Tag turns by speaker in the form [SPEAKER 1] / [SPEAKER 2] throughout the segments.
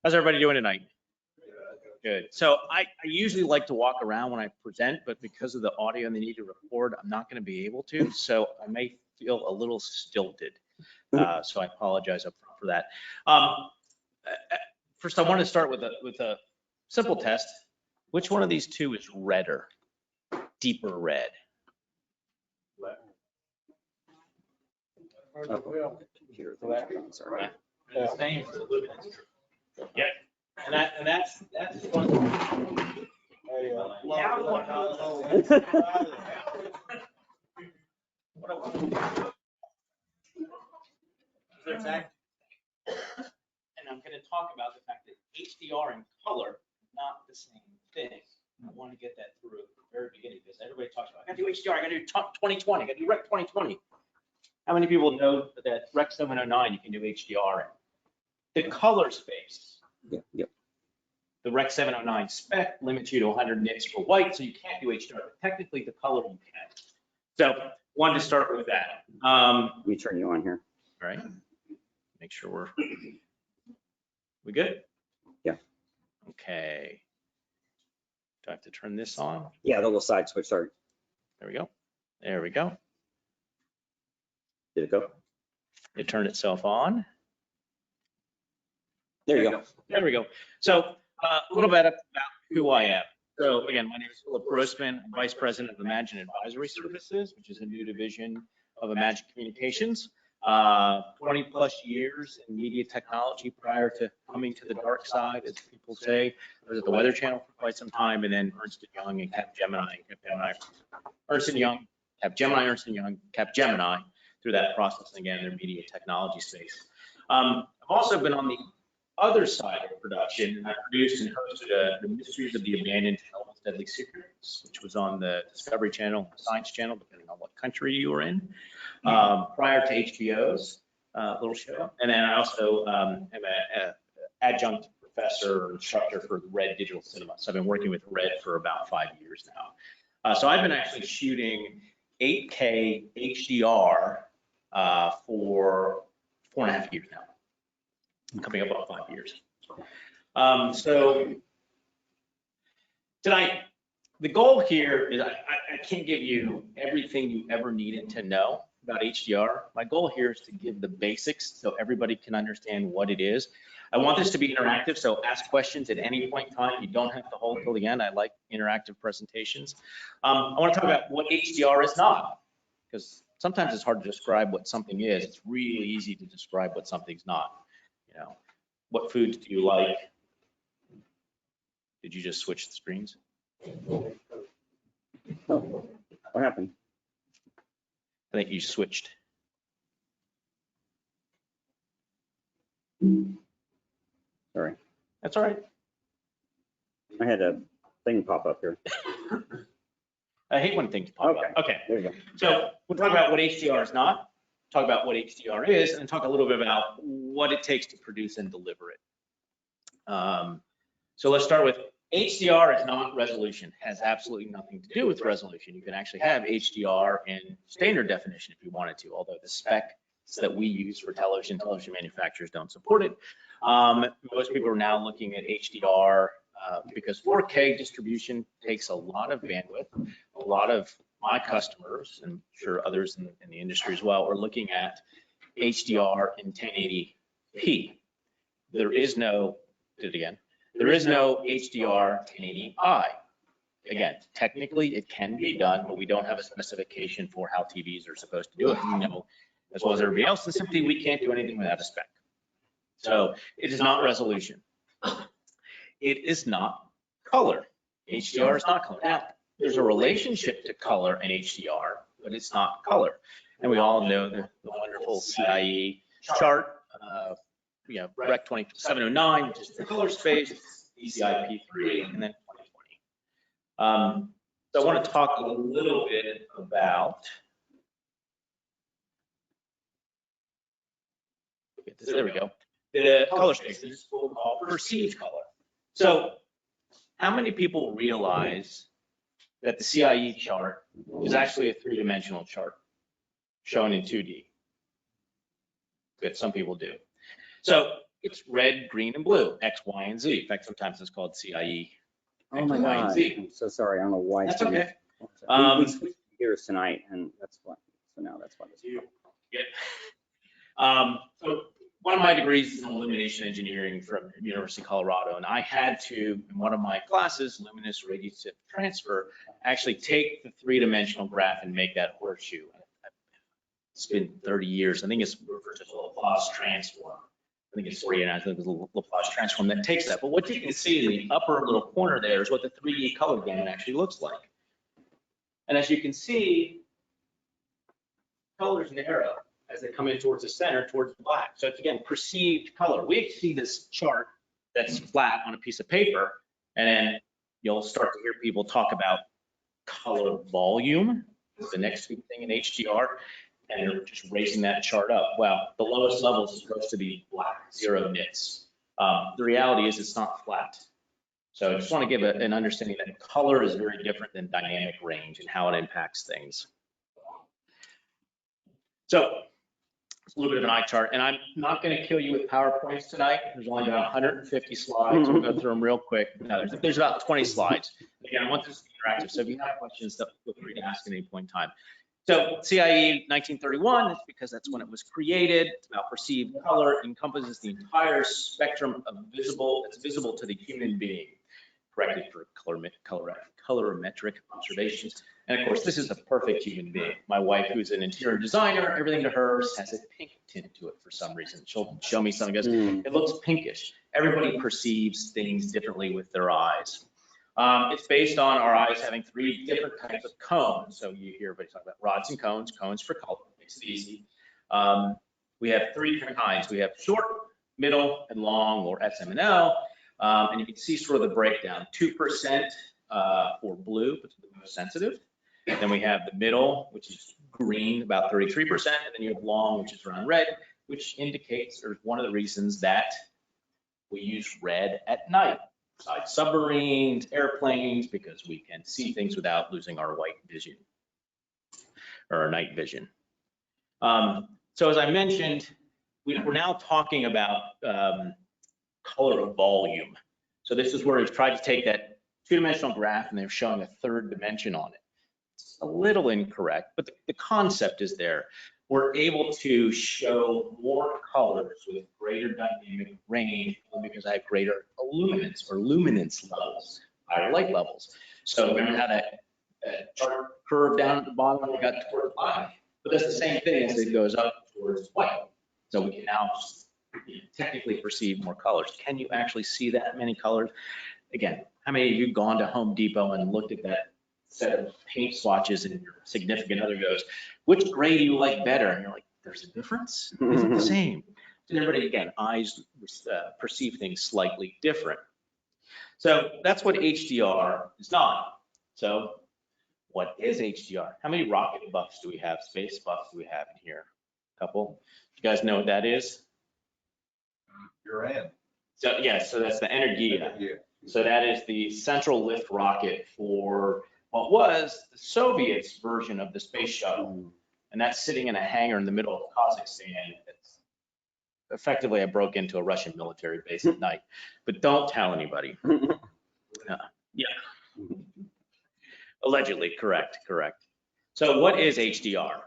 [SPEAKER 1] How's everybody doing tonight? Good. So I usually like to walk around when I present, but because of the audio and the need to record, I'm not going to be able to. So I may feel a little stilted. So I apologize up front for that. First, I want to start with a simple test. Which one of these two is redder? Deeper red.
[SPEAKER 2] Sorry.
[SPEAKER 1] Same for the luminance. Yeah. And that's one. And I'm going to talk about the fact that HDR and color is not the same thing. I want to get that through at the very beginning because everybody talks about, I got to do HDR, I got to do 2020, I got to do Rec 2020. How many people know that Rec 709 you can do HDR in? The color space.
[SPEAKER 2] Yep.
[SPEAKER 1] The Rec 709 spec limits you to 100 nits for white, so you can't do HDR. But technically, the color you can. So, wanted to start with that.
[SPEAKER 2] Let me turn you on here.
[SPEAKER 1] All right. Make sure we good?
[SPEAKER 2] Yeah.
[SPEAKER 1] Okay. Do I have to turn this on?
[SPEAKER 2] Yeah, the little side switch, sorry.
[SPEAKER 1] There we go. There we go.
[SPEAKER 2] Did it go?
[SPEAKER 1] It turned itself on.
[SPEAKER 2] There you go.
[SPEAKER 1] There we go. So a little bit about who I am. So again, my name is Philip Grossman. I'm Vice President of Imagine Advisory Services, which is a new division of Imagine Communications. 20 plus years in media technology prior to coming to the dark side, as people say. I was at the Weather Channel for quite some time, and then Ernst & Young and Capgemini, Ernst & Young, Capgemini, Ernst & Young, Capgemini, through that process, and again, their media technology space. I've also been on the other side of production. I produced and hosted The Mysteries of the Abandoned and Almost Deadly Secrets, which was on the Discovery Channel, Science Channel, depending on what country you were in, prior to HBO's little show. And then I also am an adjunct professor or instructor for Red Digital Cinema. So I've been working with Red for about 5 years now. So I've been actually shooting 8K HDR for 4.5 years now. Coming up on 5 years. So tonight, the goal here is I can't give you everything you ever needed to know about HDR. My goal here is to give the basics so everybody can understand what it is. I want this to be interactive, so ask questions at any point in time. You don't have to hold till the end. I like interactive presentations. I want to talk about what HDR is not, because sometimes it's hard to describe what something is. It's really easy to describe what something's not. You know, what foods do you like? Did you just switch the screens?
[SPEAKER 2] Oh, what happened?
[SPEAKER 1] I think you switched.
[SPEAKER 2] Sorry.
[SPEAKER 1] That's all right.
[SPEAKER 2] I had a thing pop up here.
[SPEAKER 1] I hate when things pop up. Okay.
[SPEAKER 2] There you go.
[SPEAKER 1] So we'll talk about what HDR is not, talk about what HDR is, and talk a little bit about what it takes to produce and deliver it. So let's start with HDR is not resolution, has absolutely nothing to do with resolution. You can actually have HDR in standard definition if you wanted to, although the specs that we use for television manufacturers don't support it. Most people are now looking at HDR because 4K distribution takes a lot of bandwidth. A lot of my customers, and I'm sure others in the industry as well, are looking at HDR in 1080p. There is no, there is no HDR 1080i. Again, technically it can be done, but we don't have a specification for how TVs are supposed to do it. We know, as well as everybody else, and simply we can't do anything without a spec. So it is not resolution. It is not color. HDR is not color. Now, there's a relationship to color and HDR, but it's not color. And we all know the wonderful CIE chart. We have Rec 2709, which is the color space, ECIP3, and then 2020. So I want to talk a little bit about, there we go, the color space. This is what we call perceived color. So how many people realize that the CIE chart is actually a three-dimensional chart shown in 2D? Good, some people do. So it's red, green, and blue, X, Y, and Z. In fact, sometimes it's called CIE.
[SPEAKER 2] Oh my
[SPEAKER 1] X, Y, and
[SPEAKER 2] God,
[SPEAKER 1] Z.
[SPEAKER 2] I'm so sorry. I don't know why.
[SPEAKER 1] That's okay.
[SPEAKER 2] We switched gears tonight, and that's why. So now that's why.
[SPEAKER 1] Yeah. So one of my degrees is in illumination engineering from University of Colorado, and I had to, in one of my classes, luminous radiative transfer, actually take the three-dimensional graph and make that horseshoe. It's been 30 years. I think it's referred to as a Laplace transform. I think it's 49. I think it's a Laplace transform that takes that. But what you can see in the upper little corner there is what the 3D color gamut actually looks like. And as you can see, colors narrow as they come in towards the center, towards black. So it's, again, perceived color. We see this chart that's flat on a piece of paper, and then you'll start to hear people talk about color volume, the next big thing in HDR, and they're just raising that chart up. Well, the lowest levels is supposed to be black, 0 nits. The reality is it's not flat. So I just want to give an understanding that color is very different than dynamic range and how it impacts things. So it's a little bit of an eye chart, and I'm not going to kill you with PowerPoints tonight. There's only about 150 slides. We'll go through them real quick. No, there's about 20 slides. Again, I want this to be interactive, so if you have questions, feel free to ask at any point in time. So CIE 1931, it's because that's when it was created. It's about perceived color, encompasses the entire spectrum of that's visible to the human being, corrected for colorimetric observations. And of course, this is a perfect human being. My wife, who's an interior designer, everything to her has a pink tint to it for some reason. She'll show me something, goes, it looks pinkish. Everybody perceives things differently with their eyes. It's based on our eyes having 3 different types of cones. So you hear everybody talk about rods and cones, cones for color, makes it easy. We have 3 different kinds. We have short, middle, and long, or SM&L. And you can see sort of the breakdown. 2% for blue, which is the most sensitive. Then we have the middle, which is green, about 33%. And then you have long, which is around red, which indicates, or one of the reasons that we use red at night. Besides submarines, airplanes, because we can see things without losing our white vision or our night vision. So as I mentioned, we're now talking about color volume. So this is where we've tried to take that 2-dimensional graph and they're showing a 3rd dimension on it. It's a little incorrect, but the concept is there. We're able to show more colors with greater dynamic range because I have greater illuminance or luminance levels, higher light levels. So remember how that chart curve down at the bottom we got towards black, but that's the same thing as it goes up towards white. So we can now technically perceive more colors. Can you actually see that many colors? Again, how many of you gone to Home Depot and looked at that set of paint swatches and your significant other goes, which gray do you like better? And you're like, there's a difference? Is it the same? And everybody, again, eyes perceive things slightly different. So that's what HDR is not. So what is HDR? How many rocket buffs do we have? Space buffs do we have in here? A couple. You guys know what that is?
[SPEAKER 3] Uranium.
[SPEAKER 1] So yeah, so that's the Energia. So that is the central lift rocket for what was the Soviets' version of the space shuttle. And that's sitting in a hangar in the middle of Kazakhstan. It's effectively, I broke into a Russian military base at night, but don't tell anybody. Yeah. Allegedly, correct. So what is HDR?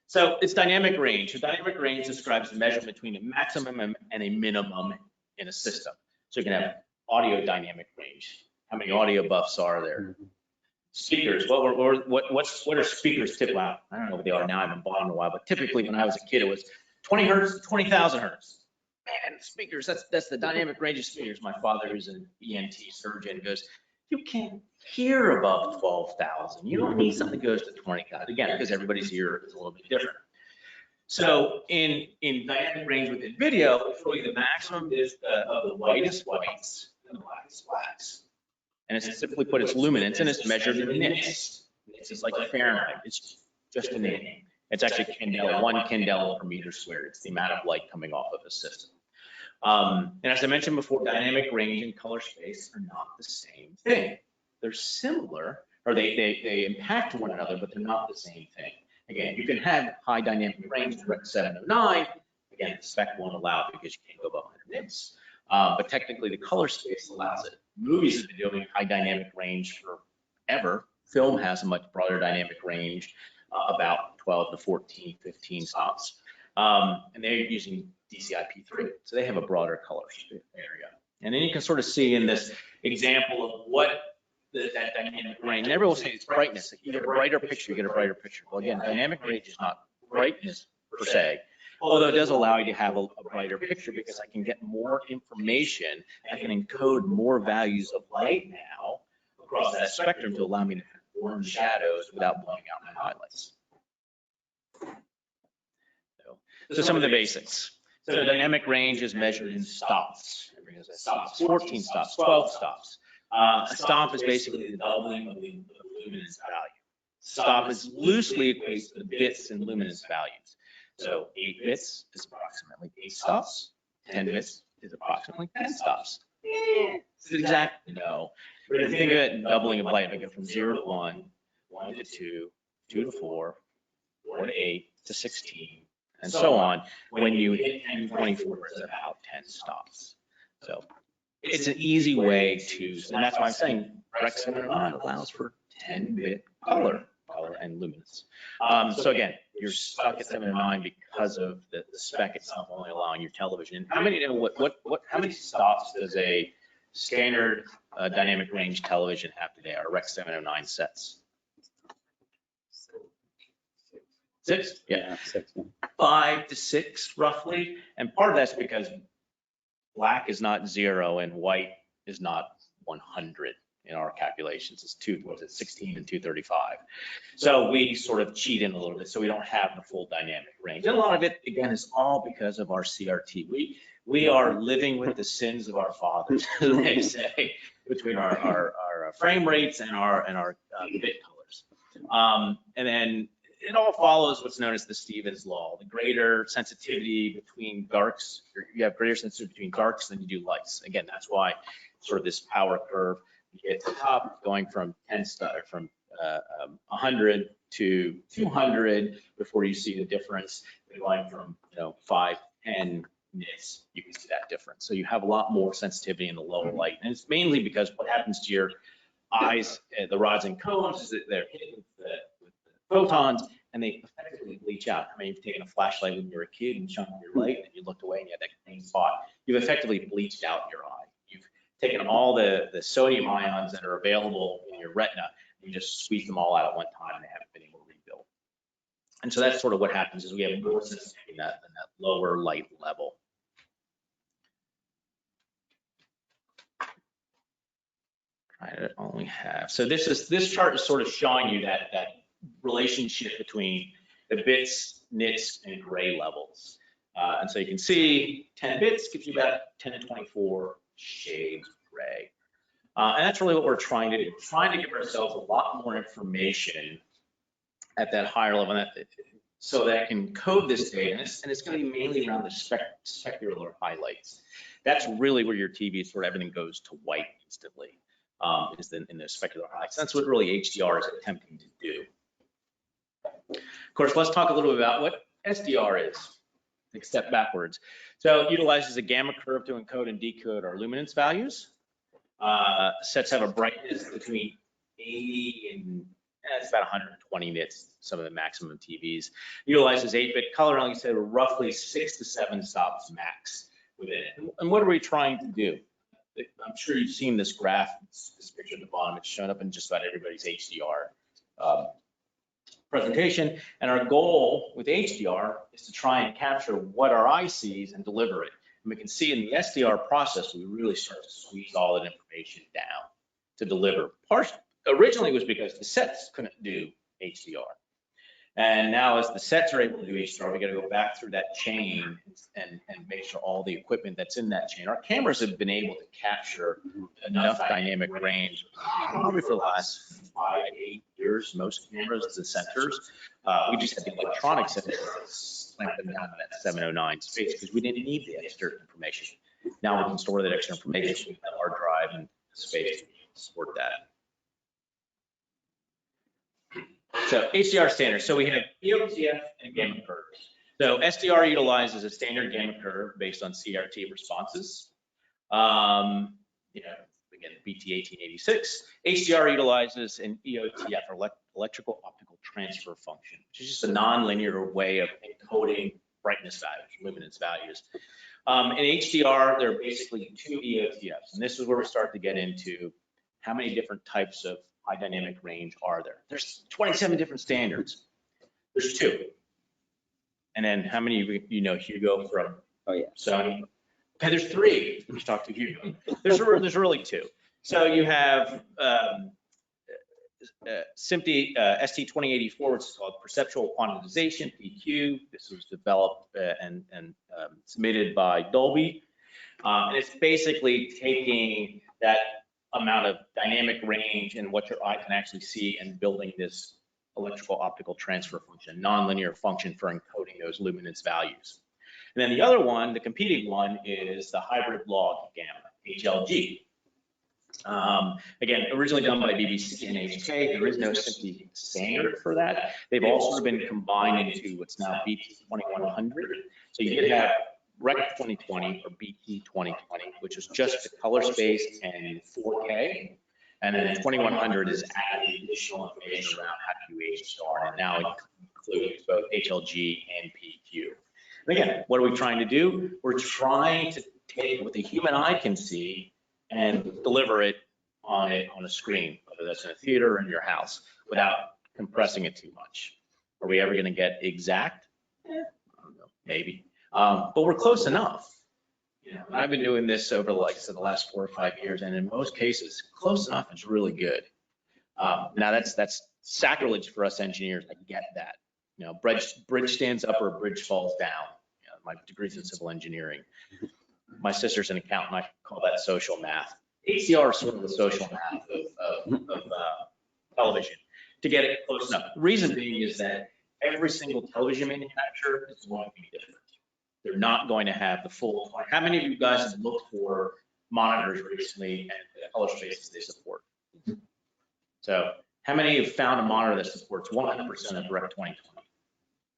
[SPEAKER 1] So it's dynamic range. So dynamic range describes the measurement between a maximum and a minimum in a system. So you can have audio dynamic range. How many audio buffs are there? Speakers, what are speakers typically? Well, I don't know what they are now, I haven't bought them in a while, but typically when I was a kid, it was 20 hertz, 20,000 hertz. Man, speakers, that's the dynamic range of speakers. My father, who's an ENT surgeon, goes, you can't hear above 12,000. You don't need something that goes to 20,000. Again, because everybody's ear is a little bit different. So in dynamic range within video, it's really the maximum is of the whitest whites and the blackest blacks. And it's simply put, it's luminance, and it's measured in nits. Nits is like Fahrenheit. It's just a nit. It's actually candela, 1 candela per meter squared. It's the amount of light coming off of a system. And as I mentioned before, dynamic range and color space are not the same thing. They're similar, or they impact one another, but they're not the same thing. Again, you can have high dynamic range, direct 709, Again, the spec won't allow it because you can't go above 100 nits. But technically the color space allows it. Movies have been doing high dynamic range forever. Film has a much broader dynamic range, about 12 to 14, 15 stops. And they're using DCI-P3, so they have a broader color area. And then you can sort of see in this example of what that dynamic range, and everyone will say it's brightness. If you get a brighter picture, you get a brighter picture. Well, again, dynamic range is not brightness per se, although it does allow you to have a brighter picture because I can get more information. I can encode more values of light now across that spectrum to allow me to form shadows without blowing out my highlights. So some of the basics. So dynamic range is measured in stops. Everybody knows that stops, 14 stops, 12 stops. A stop is basically the doubling of the luminance value. Stop is loosely equates to the bits and luminance values. So 8 bits is approximately 8 stops. 10 bits is approximately 10 stops. Is it exact? No. But if you think of it, doubling of light, I go from 0 to 1, 1 to 2, 2 to 4, 4 to 8 to 16, and so on. When you hit 10 to 24, it's about 10 stops. So it's an easy way to, and that's why I'm saying Rec 709 allows for 10-bit color and luminance. So again, you're stuck at 709 because of the spec itself only allowing your television. How many, how many stops does a standard dynamic range television have today, our Rec 709 sets? 6? Yeah.
[SPEAKER 2] 6.
[SPEAKER 1] 5 to 6 roughly. And part of that's because black is not 0 and white is not 100 in our calculations. It's 16 and 235. So we sort of cheat in a little bit so we don't have the full dynamic range. And a lot of it, again, is all because of our CRT. We are living with the sins of our fathers, they say, between our frame rates and our bit colors. And then it all follows what's known as the Stevens law. The greater sensitivity between darks, you have greater sensitivity between darks than you do lights. Again, that's why sort of this power curve, you get to the top going from 100 to 200 before you see the difference. Going from 5 to 10 nits, you can see that difference. So you have a lot more sensitivity in the lower light, and it's mainly because what happens to your eyes, the rods and cones, is that they're hit with the photons, and they effectively bleach out. I mean, you've taken a flashlight when you were a kid and shone your light, and you looked away and you had that green spot. You've effectively bleached out your eye. You've taken all the sodium ions that are available in your retina, and you just squeeze them all out at one time, and they haven't been able to rebuild. And so that's sort of what happens is we have more sensitivity in that lower light level. Try to only have, so this chart is sort of showing you that relationship between the bits, nits, and gray levels. And so you can see 10 bits gives you about 10 to 24 shades of gray. And that's really what we're trying to do. We're trying to give ourselves a lot more information at that higher level so that I can code this data. And it's going to be mainly around the specular highlights. That's really where your TV, sort of everything goes to white instantly, is in the specular highlights. That's what really HDR is attempting to do. Of course, let's talk a little bit about what SDR is. Take a step backwards. So it utilizes a gamma curve to encode and decode our luminance values. Sets have a brightness between 80 and it's about 120 nits, some of the maximum TVs. Utilizes 8-bit color, and like I said, roughly 6 to 7 stops max within it. And what are we trying to do? I'm sure you've seen this graph, this picture at the bottom. It's shown up in just about everybody's HDR presentation. And our goal with HDR is to try and capture what our eye sees and deliver it. And we can see in the SDR process, we really start to squeeze all that information down to deliver. Originally it was because the sets couldn't do HDR. And now as the sets are able to do HDR, we got to go back through that chain and make sure all the equipment that's in that chain. Our cameras have been able to capture enough dynamic range probably for the last 5 to 8 years. Most cameras, the sensors, we just had the electronics that clamped them down to that 709 space because we didn't need the extra information. Now we can store that extra information with the hard drive and space to support that. So HDR standards. So we have EOTF and gamma curves. So SDR utilizes a standard gamma curve based on CRT responses. Again, BT 1886. HDR utilizes an EOTF, or electrical optical transfer function, which is just a nonlinear way of encoding brightness values, luminance values. In HDR, there are basically two EOTFs, and this is where we start to get into how many different types of high dynamic range are there. There's 27 different standards. There's two. And then how many Hugo from Sony? Okay, there's three. Let's talk to Hugo. There's really two. So you have SMPTE ST2084, which is called Perceptual Quantization, PQ. This was developed and submitted by Dolby. And it's basically taking that amount of dynamic range and what your eye can actually see and building this electrical optical transfer function, nonlinear function for encoding those luminance values. And then the other one, the competing one, is the hybrid log gamma, HLG. Again, originally done by BBC and HK, there is no SMPTE standard for that. They've also been combined into what's now BT 2100. So you could have Rec 2020 or BT 2020, which is just the color space and 4K. And then 2100 is adding additional information around how to do HDR, and now it includes both HLG and PQ. And again, what are we trying to do? We're trying to take what the human eye can see and deliver it on a screen, whether that's in a theater or in your house, without compressing it too much. Are we ever going to get exact? I don't know, maybe. But we're close enough. I've been doing this over, like I said, the last 4 or 5 years, and in most cases, close enough is really good. Now that's sacrilege for us engineers. I get that. Bridge stands up or a bridge falls down. My degree's in civil engineering. My sister's an accountant. I call that social math. HDR is sort of the social math of television to get it close enough. The reason being is that every single television manufacturer is going to be different. They're not going to have the full. How many of you guys have looked for monitors recently and the color spaces they support? So how many have found a monitor that supports 100% of Rec 2020?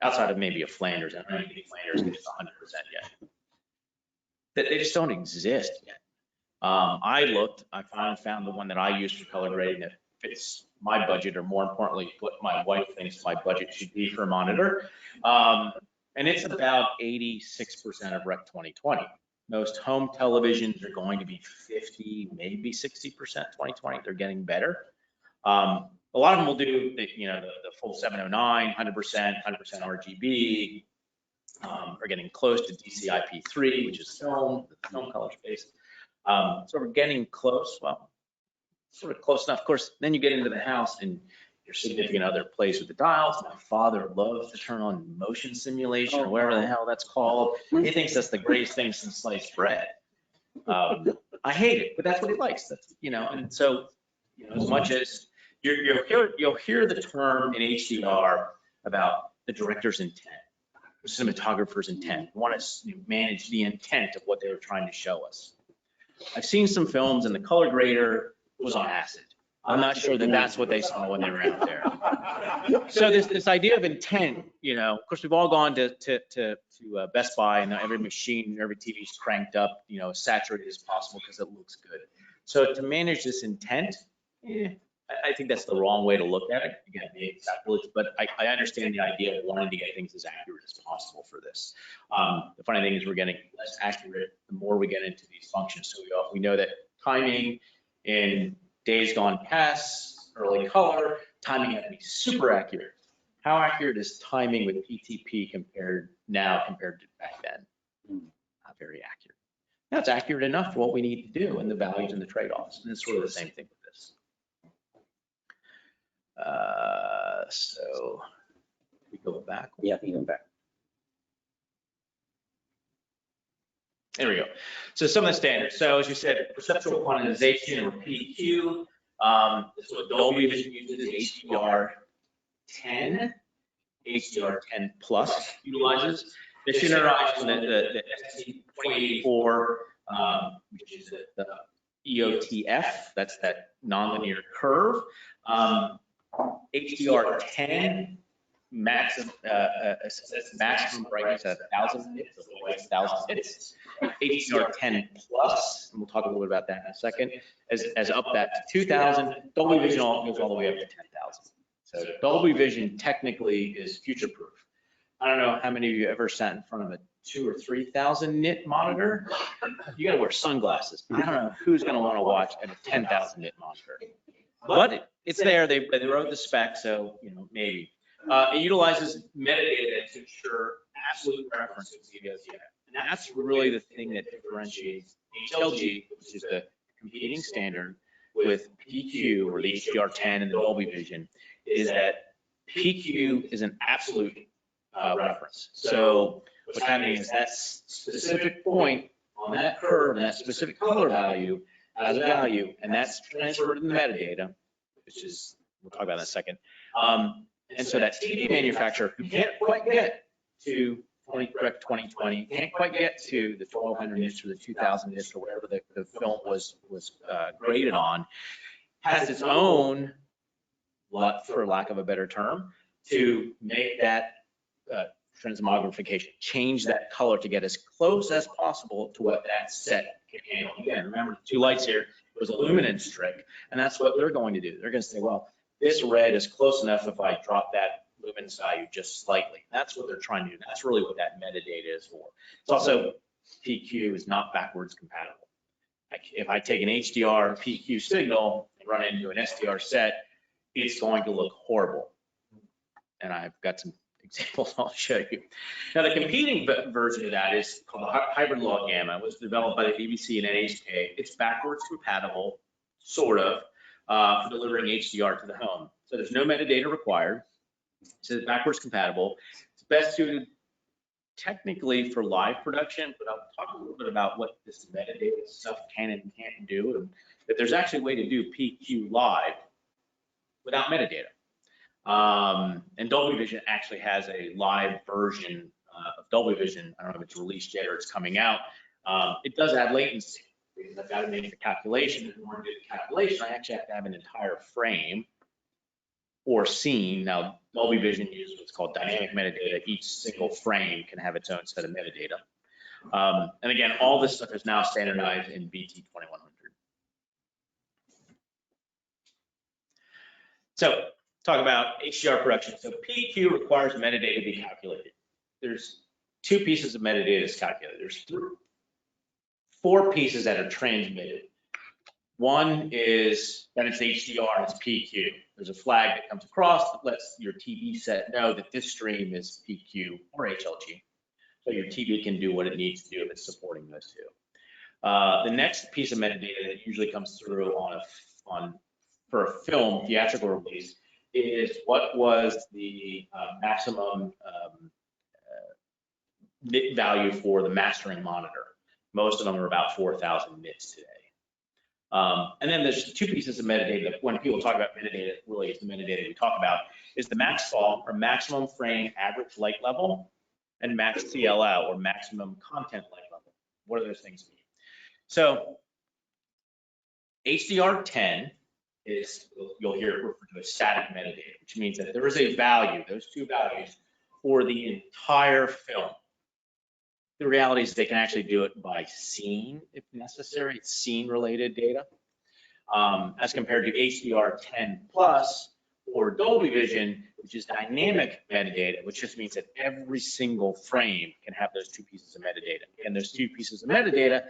[SPEAKER 1] Outside of maybe a Flanders, and I don't think Flanders is 100% yet. They just don't exist yet. I found the one that I use for color grading that fits my budget, or more importantly, what my wife thinks my budget should be for a monitor. And it's about 86% of Rec 2020. Most home televisions are going to be 50, maybe 60% 2020. They're getting better. A lot of them will do the full 709, 100% RGB. Are getting close to DCI-P3, which is film, the film color space. So we're getting close. Well, sort of close enough. Of course, then you get into the house and your significant other plays with the dials. My father loves to turn on motion simulation, or whatever the hell that's called. He thinks that's the greatest thing since sliced bread. I hate it, but that's what he likes. That's, and so, as much as you'll hear the term in HDR about the director's intent, the cinematographer's intent. We want to manage the intent of what they were trying to show us. I've seen some films and the color grader was on acid. I'm not sure that that's what they saw when they were out there. So this idea of intent, of course, we've all gone to Best Buy, and every machine, every TV is cranked up, as saturated as possible because it looks good. So to manage this intent, I think that's the wrong way to look at it. Again, but I understand the idea of wanting to get things as accurate as possible for this. The funny thing is we're getting less accurate the more we get into these functions. So we know that timing in days gone past, early color, timing had to be super accurate. How accurate is timing with PTP compared to back then? Not very accurate. Now it's accurate enough for what we need to do and the values and the trade-offs. And it's sort of the same thing with this. So we go back.
[SPEAKER 2] Yeah, you go back.
[SPEAKER 1] There we go. So some of the standards. So as you said, perceptual quantization, or PQ. This is what Dolby Vision uses, HDR 10, HDR 10 plus utilizes. This utilizes the ST2084, which is the EOTF. That's that nonlinear curve. HDR 10 maximum brightness at 1,000 nits, so the light's 1,000 nits. HDR 10 plus, and we'll talk a little bit about that in a second, as up that to 2,000. Dolby Vision goes all the way up to 10,000. So Dolby Vision technically is future-proof. I don't know how many of you ever sat in front of a 2,000 or 3,000 nit monitor. You gotta wear sunglasses. I don't know who's gonna wanna watch at a 10,000 nit monitor. But it's there, they wrote the spec, so, you know, maybe. It utilizes metadata to ensure absolute preference with CVOs. And that's really the thing that differentiates HLG, which is the competing standard, with PQ or the HDR10 and the Dolby Vision, is that PQ is an absolute reference. So what's happening is that specific point on that curve and that specific color value has a value, and that's transferred in the metadata, which is, we'll talk about in a second. And so that TV manufacturer who can't quite get to 2020, can't quite get to the 1,200 nits or the 2,000 nits or whatever the film was graded on, has its own, for lack of a better term, to make that transmogrification, change that color to get as close as possible to what that set can handle. Again, remember the two lights here, it was a luminance trick, and that's what they're going to do. They're going to say, well, this red is close enough if I drop that luminance value just slightly. That's what they're trying to do. That's really what that metadata is for. It's also, PQ is not backwards compatible. If I take an HDR PQ signal and run it into an SDR set, it's going to look horrible. And I've got some examples I'll show you. Now, the competing version of that is called the hybrid log gamma. It was developed by the BBC and NHK. It's backwards compatible, sort of, for delivering HDR to the home. So there's no metadata required. So it's backwards compatible. It's best suited technically for live production, but I'll talk a little bit about what this metadata stuff can and can't do, and that there's actually a way to do PQ live without metadata. And Dolby Vision actually has a live version of Dolby Vision. I don't know if it's released yet or it's coming out. It does add latency because I've got to make the calculation. In order to do the calculation, I actually have to have an entire frame or scene. Now, Dolby Vision uses what's called dynamic metadata. Each single frame can have its own set of metadata. And again, all this stuff is now standardized in BT 2100. So, talk about HDR production. So PQ requires metadata to be calculated. There's two pieces of metadata is calculated. There's four pieces that are transmitted. One is that it's HDR and it's PQ. There's a flag that comes across that lets your TV set know that this stream is PQ or HLG. So your TV can do what it needs to do if it's supporting those two. The next piece of metadata that usually comes through for a film theatrical release is what was the maximum nit value for the mastering monitor. Most of them are about 4,000 nits today. And then there's two pieces of metadata that when people talk about metadata, really it's the metadata we talk about, is the max fall or maximum frame average light level and max CLL or maximum content light level. What do those things mean? So HDR10 is, you'll hear it referred to as static metadata, which means that there is a value, those two values, for the entire film. The reality is they can actually do it by scene if necessary. It's scene-related data, as compared to HDR10 plus or Dolby Vision, which is dynamic metadata, which just means that every single frame can have those two pieces of metadata. And those two pieces of metadata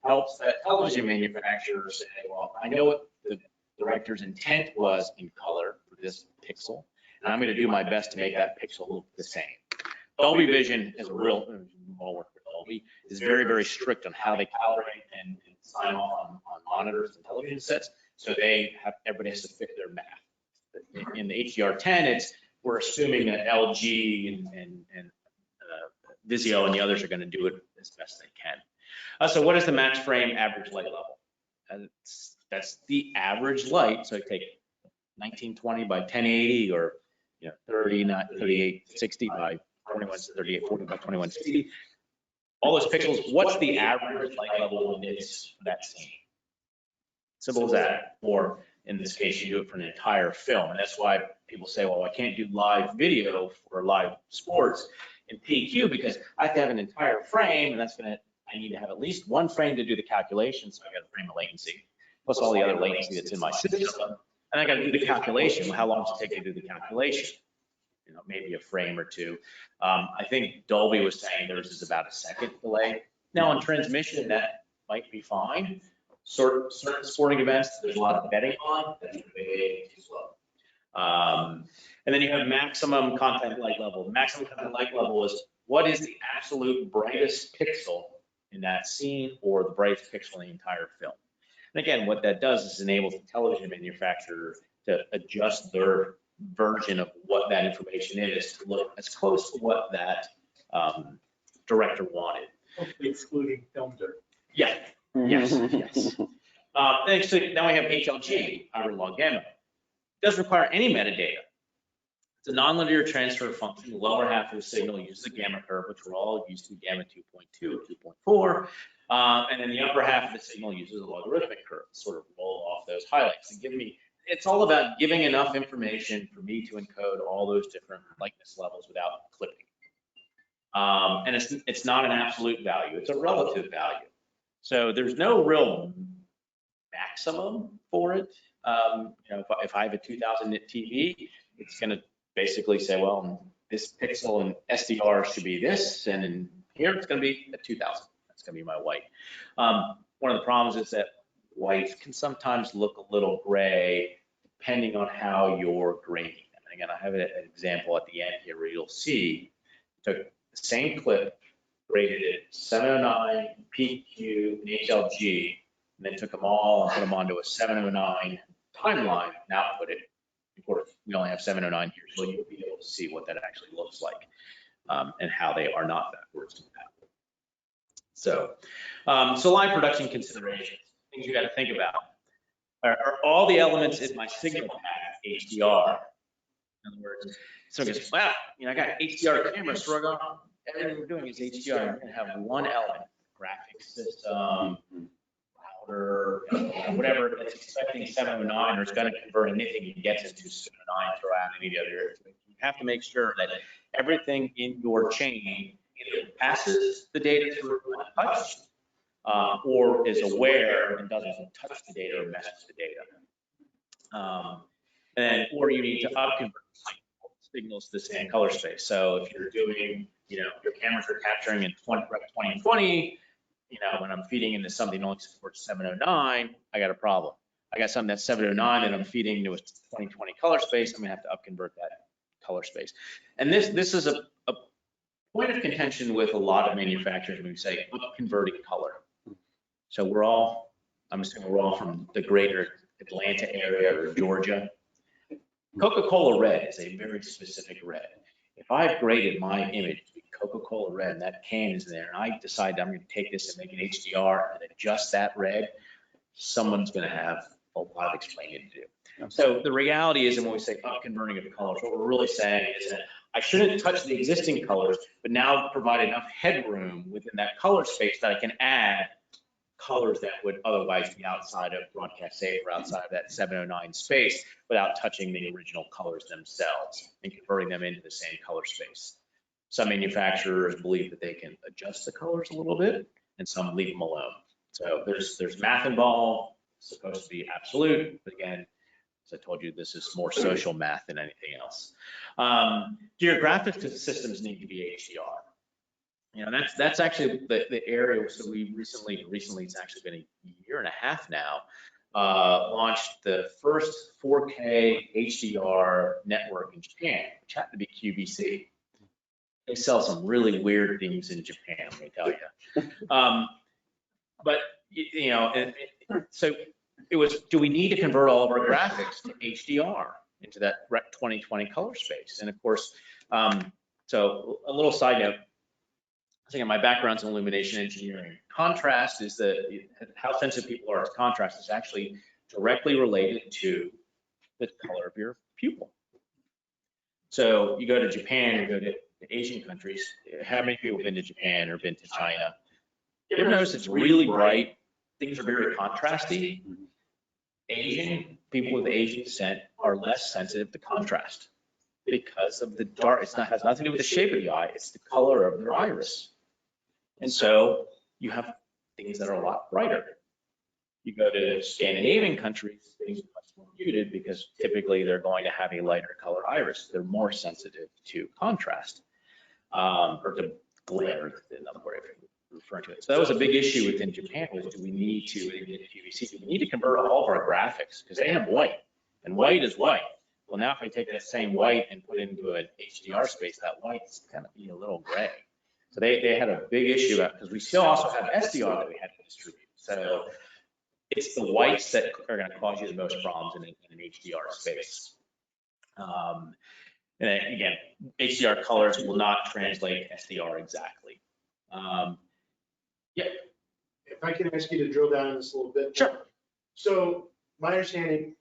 [SPEAKER 1] helps that television manufacturer say, well, I know what the director's intent was in color for this pixel, and I'm going to do my best to make that pixel look the same. Dolby Vision is a real, all work with Dolby, is very, very strict on how they calibrate and sign off on monitors and television sets. So everybody has to fit their math. In the HDR10, we're assuming that LG and Vizio and the others are going to do it as best they can. So what is the max frame average light level? That's the average light. So take 1920 by 1080 or 3860 by 3840 by 2160. All those pixels, what's the average light level in nits for that scene? Simple as that. Or In this case, you do it for an entire film. And that's why people say, well, I can't do live video for live sports in PQ because I have to have an entire frame, and I need to have at least one frame to do the calculation, so I got a frame of latency, plus all the other latency that's in my system. And I got to do the calculation. How long does it take to do the calculation? Maybe a frame or two. I think Dolby was saying theirs is about a second delay. Now on transmission, that might be fine. Certain sporting events, there's a lot of betting on, that's way too slow. And then you have maximum content light level. Maximum content light level is what is the absolute brightest pixel in that scene or the brightest pixel in the entire film. And again, what that does is enables the television manufacturer to adjust their version of what that information is to look as close to what that director wanted.
[SPEAKER 3] Excluding film dirt.
[SPEAKER 1] Yeah, yes, yes. Next, now we have HLG, hybrid log gamma. It doesn't require any metadata. It's a nonlinear transfer function. The lower half of the signal uses a gamma curve, which we're all used to, gamma 2.2 or 2.4. And then the upper half of the signal uses a logarithmic curve, sort of roll off those highlights and it's all about giving enough information for me to encode all those different lightness levels without clipping. And it's not an absolute value, it's a relative value. So there's no real maximum for it. If I have a 2000 nit TV, it's going to basically say, well, this pixel in SDR should be this, and in here it's going to be a 2000. That's going to be my white. One of the problems is that whites can sometimes look a little gray depending on how you're grading them. And again, I have an example at the end here where you'll see, took the same clip, graded it 709, PQ, and HLG, and then took them all and put them onto a 709 timeline and output it. Of course, we only have 709 here, so you'll be able to see what that actually looks like and how they are not backwards compatible. So live production considerations, things you got to think about. Are all the elements in my signal path HDR? In other words, so it goes, wow, I got HDR cameras, so everything we're doing is HDR. I'm going to have one element, graphics system, router, whatever that's expecting 709 or it's going to convert anything you get into 709, throw out any other. You have to make sure that everything in your chain either passes the data through untouched or is aware and doesn't touch the data or mess with the data. Or you need to upconvert signals to the same color space. So if you're doing, your cameras are capturing in 2020, when I'm feeding into something that only supports 709, I got a problem. I got something that's 709 and I'm feeding into a 2020 color space, I'm gonna have to upconvert that color space. And this is a point of contention with a lot of manufacturers when we say upconverting color. So I'm assuming we're all from the greater Atlanta area or Georgia. Coca-Cola red is a very specific red. If I've graded my image to be Coca-Cola red and that can is there, and I decide I'm going to take this and make an HDR and adjust that red, someone's going to have a lot of explaining to do. So the reality is, and when we say upconverting of colors, what we're really saying is that I shouldn't touch the existing colors, but now provide enough headroom within that color space that I can add colors that would otherwise be outside of broadcast safe or outside of that 709 space without touching the original colors themselves and converting them into the same color space. Some manufacturers believe that they can adjust the colors a little bit and some leave them alone. So there's math involved, it's supposed to be absolute, but again, as I told you, this is more social math than anything else. Geographic systems need to be HDR. That's actually the area. So we recently, it's actually been a year and a half now, launched the first 4K HDR network in Japan, which happened to be QVC. They sell some really weird things in Japan, let me tell you. But so it was, do we need to convert all of our graphics to HDR into that 2020 color space? And of course, so a little side note, I think my background's in illumination engineering. Contrast is how sensitive people are to contrast is actually directly related to the color of your pupil. So you go to Japan, you go to Asian countries. How many people have been to Japan or been to China? You ever notice it's really bright? Things are very contrasty. Asian people with Asian descent are less sensitive to contrast because of the dark. Has nothing to do with the shape of the eye. It's the color of their iris. And so you have things that are a lot brighter. You go to Scandinavian countries, things are much more muted because typically they're going to have a lighter color iris. They're more sensitive to contrast, or to glare, another word I'm referring to it. So that was a big issue within Japan, was do we need to, QVC, do we need to convert all of our graphics? Because they have white, and white is white. Well, now if I take that same white and put it into an HDR space, that white's kind of be a little gray. So they had a big issue because we still also have SDR that we had to distribute. So it's the whites that are going to cause you the most problems in an HDR space. And again, HDR colors will not translate SDR exactly. Yeah.
[SPEAKER 4] If I can ask you to drill down on this a little bit.
[SPEAKER 1] Sure.
[SPEAKER 4] So my understanding,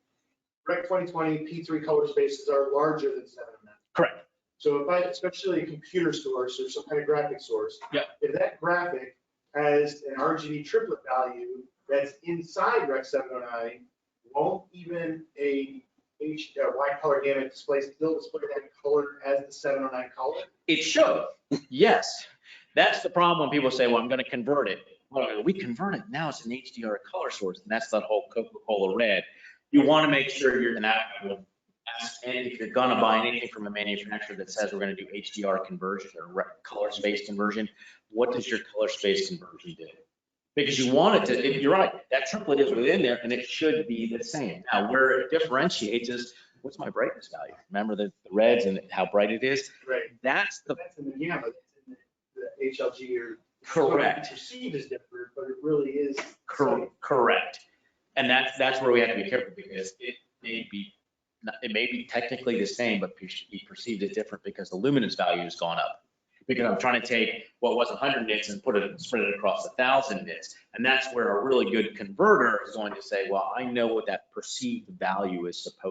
[SPEAKER 4] Rec 2020 P3 color spaces are larger than 709.
[SPEAKER 1] Correct.
[SPEAKER 4] So if I, especially a computer source or some kind of graphic source,
[SPEAKER 1] Yeah.
[SPEAKER 4] if that graphic has an RGB triplet value that's inside Rec 709, won't even a wide color gamut display still display that color as the 709 color?
[SPEAKER 1] It should. Yes. That's the problem when people say, well, I'm going to convert it. Well, we convert it. Now it's an HDR color source, and that's that whole Coca-Cola red. You want to make sure you're, and if you're going to buy anything from a manufacturer that says we're going to do HDR conversion or color space conversion, what does your color space conversion do? Because you want it to, you're right, that triplet is within there and it should be the same. Now, where it differentiates is, what's my brightness value? Remember the reds and how bright it is?
[SPEAKER 4] Right.
[SPEAKER 1] That's
[SPEAKER 4] in the gamma, that's in the HLG or.
[SPEAKER 1] Correct.
[SPEAKER 4] Perceived as different, but it really is.
[SPEAKER 1] Correct. And that's where we have to be careful, because it may be technically the same, but be perceived as different because the luminance value has gone up. Because I'm trying to take what was 100 nits and spread it across 1,000 nits. And that's where a really good converter is going to say, well, I know what that perceived value is supposed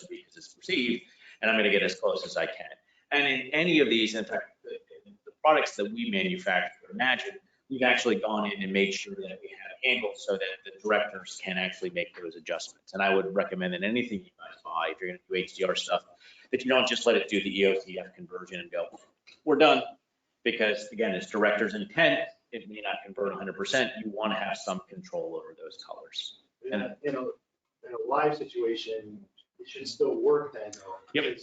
[SPEAKER 1] to be because it's perceived, and I'm going to get as close as I can. And in any of these, in fact, the products that we manufacture, imagine, we've actually gone in and made sure that we have handles so that the directors can actually make those adjustments. And I would recommend that anything you guys buy, if you're going to do HDR stuff, that you don't just let it do the EOTF conversion and go, we're done. Because again, it's director's intent, it may not convert 100%. You want to have some control over those colors.
[SPEAKER 4] And in a live situation, it should still work then, though.
[SPEAKER 1] Yep.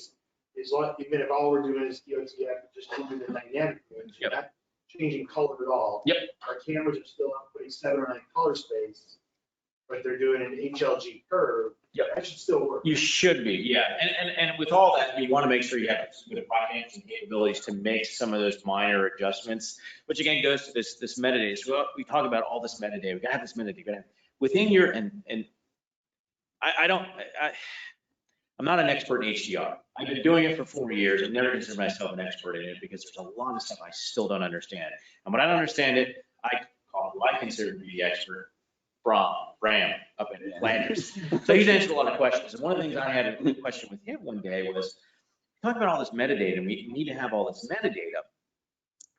[SPEAKER 4] Even if all we're doing is EOTF, just changing the dynamic range,
[SPEAKER 1] Yep.
[SPEAKER 4] you're not changing color at all.
[SPEAKER 1] Yep.
[SPEAKER 4] Our cameras are still outputting 709 color space, but they're doing an HLG curve.
[SPEAKER 1] Yep.
[SPEAKER 4] That should still work.
[SPEAKER 1] You should be, yeah. And with all that, you want to make sure you have the finance and capabilities to make some of those minor adjustments, which again goes to this metadata. So we talk about all this metadata. We got to have this metadata within your, and I'm not an expert in HDR. I've been doing it for 4 years and never considered myself an expert in it because there's a lot of stuff I still don't understand. And when I don't understand it, I call who I consider to be the expert, Bram, up in Flanders. So he's answered a lot of questions. And one of the things I had a question with him one day was, talk about all this metadata, and we need to have all this metadata.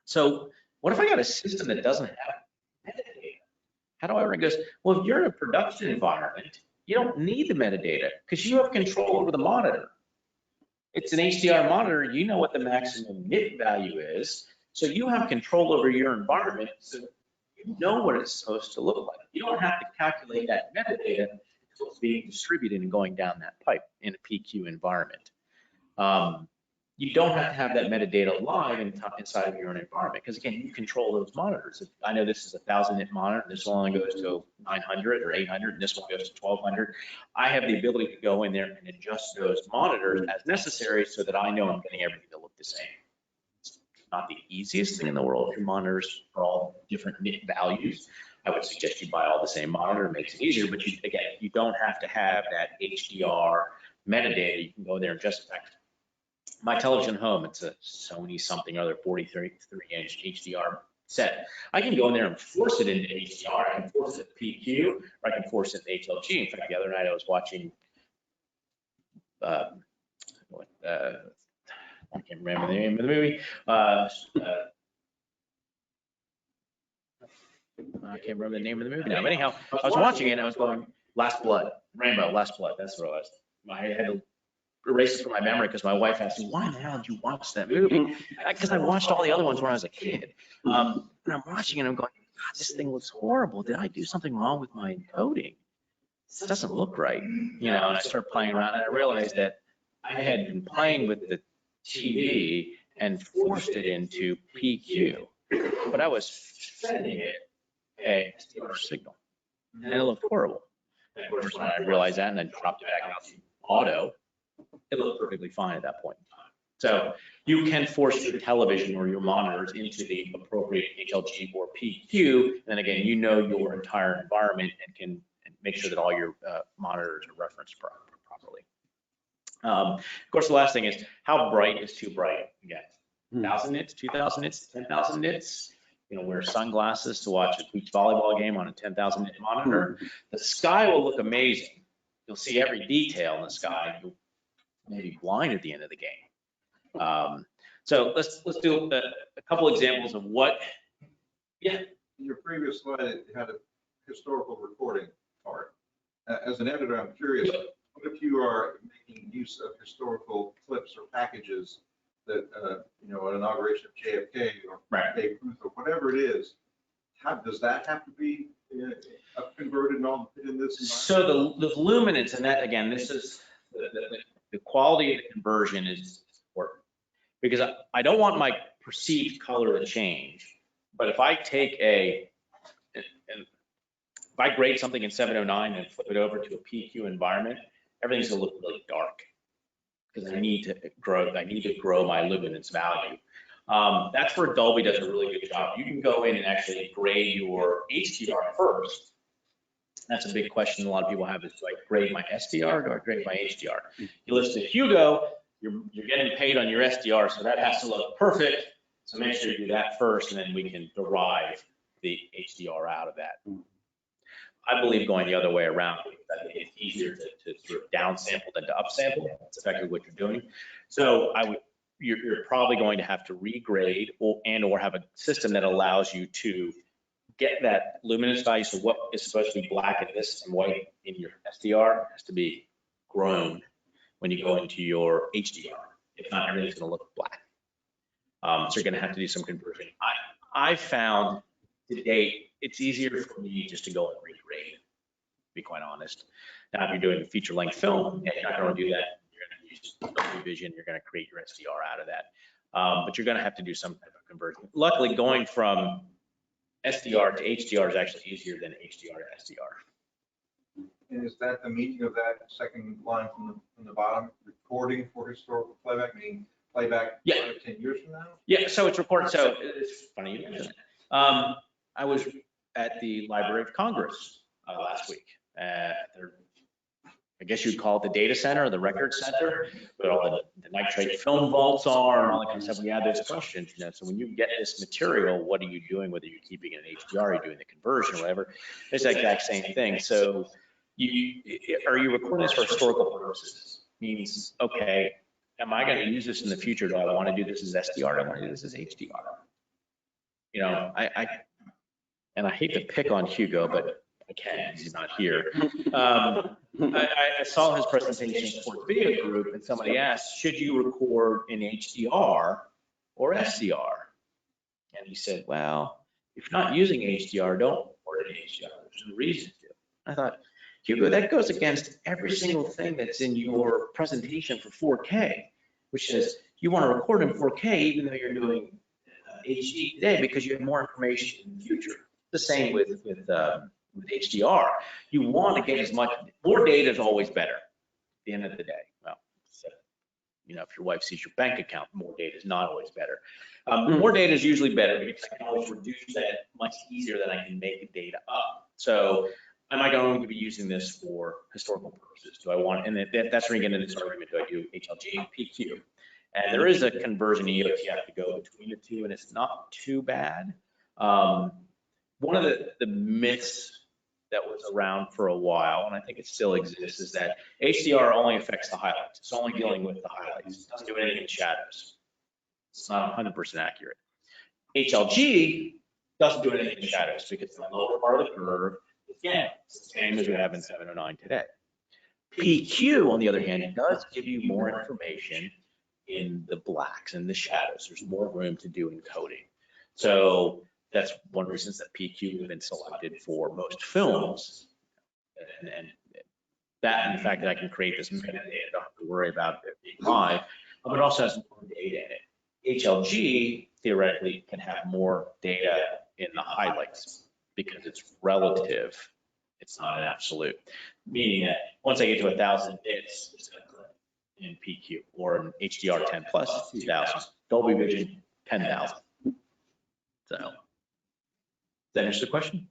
[SPEAKER 1] So what if I got a system that doesn't have metadata? How do I run? He goes, well, if you're in a production environment, you don't need the metadata because you have control over the monitor. It's an HDR monitor. You know what the maximum nit value is. So you have control over your environment. So you know what it's supposed to look like. You don't have to calculate that metadata until it's being distributed and going down that pipe in a PQ environment. You don't have to have that metadata live inside of your own environment because, again, you control those monitors. If I know this is a 1,000 nit monitor, this one only goes to 900 or 800, and this one goes to 1,200. I have the ability to go in there and adjust those monitors as necessary so that I know I'm getting everything to look the same. It's not the easiest thing in the world. Your monitors are all different nit values. I would suggest you buy all the same monitor. It makes it easier, but you don't have to have that HDR metadata. You can go there and just affect my television home. It's a Sony something or other 43-inch HDR set. I can go in there and force it into HDR. I can force it to PQ, or I can force it to HLG. In fact, the other night I was watching, I can't remember the name of the movie. I can't remember the name of the movie now, but anyhow, I was watching it and I was going, Last Blood, Rambo, Last Blood, that's what it was. I had to erase it from my memory because my wife asked me, why the hell did you watch that movie? Because I watched all the other ones when I was a kid. And I'm watching it and I'm going, God, this thing looks horrible. Did I do something wrong with my encoding? This doesn't look right. You know, and I started playing around and I realized that I had been playing with the TV and forced it into PQ, but I was sending it a SDR signal and it looked horrible. And of course, when I realized that and then dropped it back out to auto, it looked perfectly fine at that point in time. So you can force your television or your monitors into the appropriate HLG or PQ. And then again, you know your entire environment and can make sure that all your monitors are referenced properly. Of course, the last thing is how bright is too bright? Again, 1,000 nits, 2,000 nits, 10,000 nits. You know, wear sunglasses to watch a beach volleyball game on a 10,000 nit monitor. The sky will look amazing. You'll see every detail in the sky. You'll maybe be blind at the end of the game. So let's do a couple examples of what. Yeah.
[SPEAKER 5] In your previous slide, it had a historical recording part. As an editor, I'm curious, what if you are making use of historical clips or packages that, you know, an inauguration of JFK or Babe Ruth or whatever it is, how does that have to be converted and all in this environment?
[SPEAKER 1] So the luminance, and that again, this is the quality of the conversion is important because I don't want my perceived color to change. But if I take if I grade something in 709 and flip it over to a PQ environment, everything's gonna look really dark because I need to grow my luminance value. That's where Dolby does a really good job. You can go in and actually grade your HDR first. That's a big question a lot of people have is, do I grade my SDR or do I grade my HDR? You listen to Hugo, you're getting paid on your SDR, so that has to look perfect. So make sure you do that first, and then we can derive the HDR out of that. I believe going the other way around, it's easier to sort of downsample than to upsample. That's effectively what you're doing. So you're probably going to have to regrade or have a system that allows you to get that luminance value. So what is supposed to be black in this and white in your SDR has to be grown when you go into your HDR. If not, everything's going to look black. So you're going to have to do some conversion. I found to date, it's easier for me just to go and regrade, to be quite honest. Now, if you're doing a feature length film, you're not going to do that. You're going to use Dolby Vision. You're going to create your SDR out of that. But you're going to have to do some type of conversion. Luckily, going from SDR to HDR is actually easier than HDR to SDR.
[SPEAKER 5] And is that the meaning of that second line from the bottom? Recording for historical playback, meaning playback 10 years from now?
[SPEAKER 1] Yeah, so it's recorded. So it's funny you mention it. I was at the Library of Congress last week. I guess you'd call it the data center or the record center, but all the nitrate film vaults are and all that kind of stuff. We had those questions, you know. So when you get this material, what are you doing? Whether you're keeping it in HDR, you're doing the conversion or whatever, it's the exact same thing. So are you recording this for historical purposes? Means, okay, am I going to use this in the future? Do I want to do this as SDR? Do I want to do this as HDR? You know, and I hate to pick on Hugo, but I can, he's not here. I saw his presentation for the video group and somebody asked, should you record in HDR or SDR? And he said, well, if you're not using HDR, don't record in HDR. There's no reason to. I thought, Hugo, that goes against every single thing that's in your presentation for 4K, which says you want to record in 4K even though you're doing HD today because you have more information in the future. The same with HDR. You want to get as much, more data is always better at the end of the day. Well, so, you know, if your wife sees your bank account, more data is not always better. More data is usually better because I can always reduce that much easier than I can make the data up. So am I going to be using this for historical purposes? Do I want, and that's where you get into this argument, do I do HLG, PQ? And there is a conversion EOT you have to go between the two, and it's not too bad. One of the myths that was around for a while, and I think it still exists, is that HDR only affects the highlights. It's only dealing with the highlights. It doesn't do anything in shadows. It's not 100% accurate. HLG Doesn't do anything in shadows because the lower part of the curve is gamma. It's the same as we have in 709 today. PQ, on the other hand, does give you more information in the blacks and the shadows. There's more room to do encoding. So that's one reason that PQ has been selected for most films. And that, and the fact that I can create this metadata, I don't have to worry about it being live, but it also has more data in it. HLG theoretically can have more data in the highlights because it's relative. It's not an absolute, meaning that once I get to 1,000 bits, it's going to clip in PQ, or in HDR 10 plus 2,000, Dolby Vision 10,000. So, does that answer the question?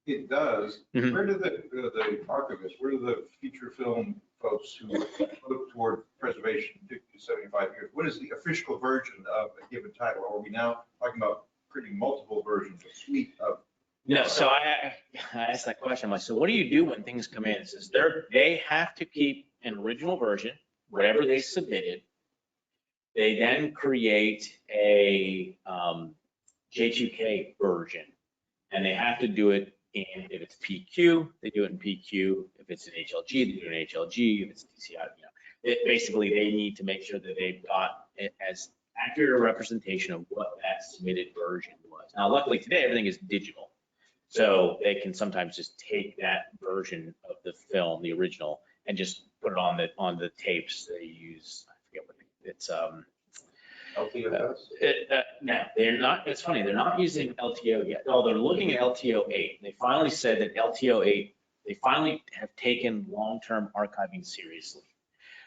[SPEAKER 5] It does.
[SPEAKER 1] Mhm.
[SPEAKER 5] Where do the archivists, where do the feature film folks who look toward preservation 50 to 75 years, what is the official version of a given title? Are we now talking about printing multiple versions, a suite of?
[SPEAKER 1] No, so I asked that question. I'm like, so what do you do when things come in? It says they have to keep an original version, whatever they submitted. They then create a J2K version, and they have to do it in, if it's PQ, they do it in PQ. If it's an HLG, they do it in HLG. If it's DCI, basically they need to make sure that they've got it as accurate a representation of what that submitted version was. Now, luckily today, everything is digital. So they can sometimes just take that version of the film, the original, and just put it on the tapes they use. I forget what it's
[SPEAKER 5] LTFS?
[SPEAKER 1] no, they're not. It's funny, they're not using LTO yet. Oh, they're looking at LTO 8. They finally said that LTO 8, they finally have taken long-term archiving seriously.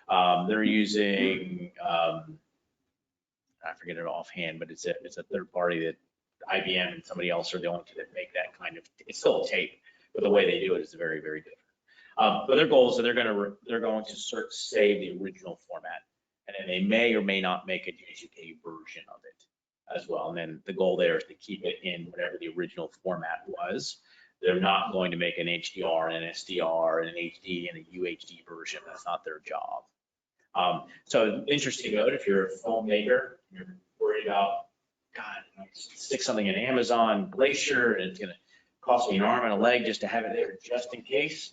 [SPEAKER 1] They're using, I forget it offhand, but it's a third party that IBM and somebody else are the only two that make that kind of, it's still a tape, but the way they do it is very, very different. But their goal is that they're going to save the original format, and then they may or may not make a J2K version of it as well. And then the goal there is to keep it in whatever the original format was. They're not going to make an HDR and an SDR and an HD and a UHD version. That's not their job. So interesting note, if you're a filmmaker, you're worried about, God, stick something in Amazon Glacier and it's going to cost me an arm and a leg just to have it there just in case.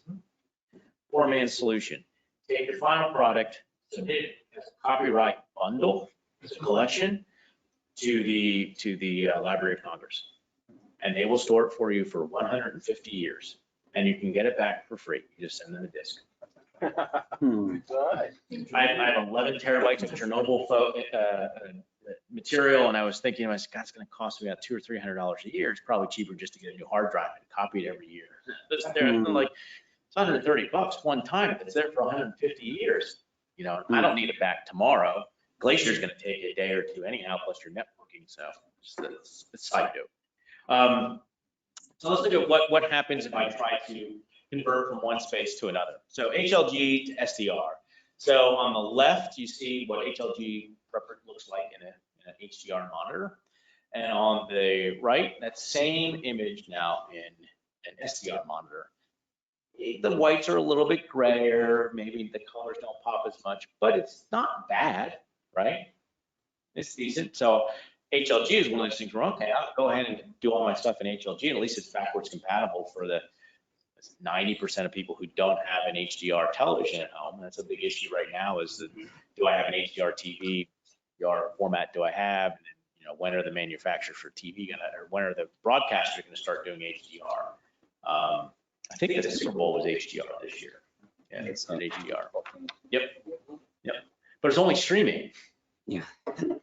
[SPEAKER 1] Four-man solution. Take your final product, submit it as a copyright bundle, as a collection to the Library of Congress. And they will store it for you for 150 years. And you can get it back for free. You just send them a disc. I have 11 terabytes of Chernobyl material, and I was thinking to myself, God, it's going to cost me about $200 or $300 a year. It's probably cheaper just to get a new hard drive and copy it every year. It's like, it's $130 one time. If it's there for 150 years, I don't need it back tomorrow. Glacier's going to take a day or two anyhow, plus your networking. So it's a side note. So let's look at what happens if I try to convert from one space to another. So HLG to SDR. So on the left, you see what HLG looks like in an HDR monitor. And on the right, that same image now in an SDR monitor. The whites are a little bit grayer, maybe the colors don't pop as much, but it's not bad, right? It's decent. So HLG is one of those things where, okay, I'll go ahead and do all my stuff in HLG, and at least it's backwards compatible for the 90% of people who don't have an HDR television at home. That's a big issue right now, is that, do I have an HDR TV? HDR format do I have? And when are the manufacturers for TV or when are the broadcasters going to start doing HDR? I think the Super Bowl was HDR this year. Yeah, it's not HDR. Yep. But it's only streaming.
[SPEAKER 2] Yeah.
[SPEAKER 1] Putting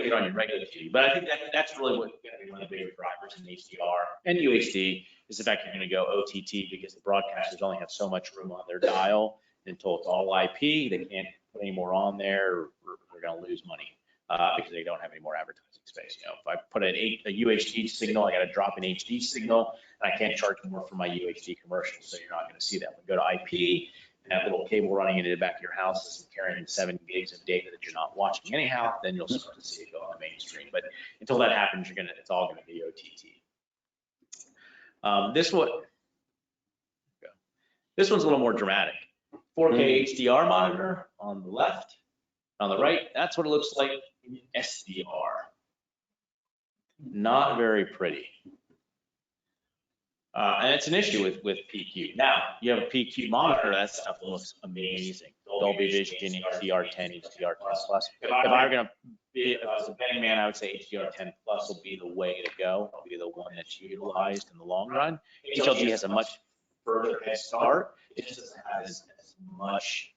[SPEAKER 1] it on your regular TV. But I think that's really what's going to be one of the bigger drivers in HDR and UHD is the fact you're going to go OTT, because the broadcasters only have so much room on their dial until it's all IP. They can't put any more on there, or they're going to lose money because they don't have any more advertising space. If I put a UHD signal, I got to drop an HD signal, and I can't charge more for my UHD commercials, so you're not going to see that. When we go to IP, and that little cable running into the back of your house is carrying 7 gigs of data that you're not watching anyhow, then you'll start to see it go on the mainstream. But until that happens, it's all going to be OTT. This one's a little more dramatic. 4K HDR monitor on the left, on the right, that's what it looks like in SDR. Not very pretty. And it's an issue with PQ. Now, you have a PQ monitor, that stuff looks amazing. Dolby Vision, HDR10, HDR10 Plus. If I were gonna be, if I was a betting man, I would say HDR10 Plus will be the way to go. It'll be the one that's utilized in the long run. HLG has a much further head start. It just doesn't have as much,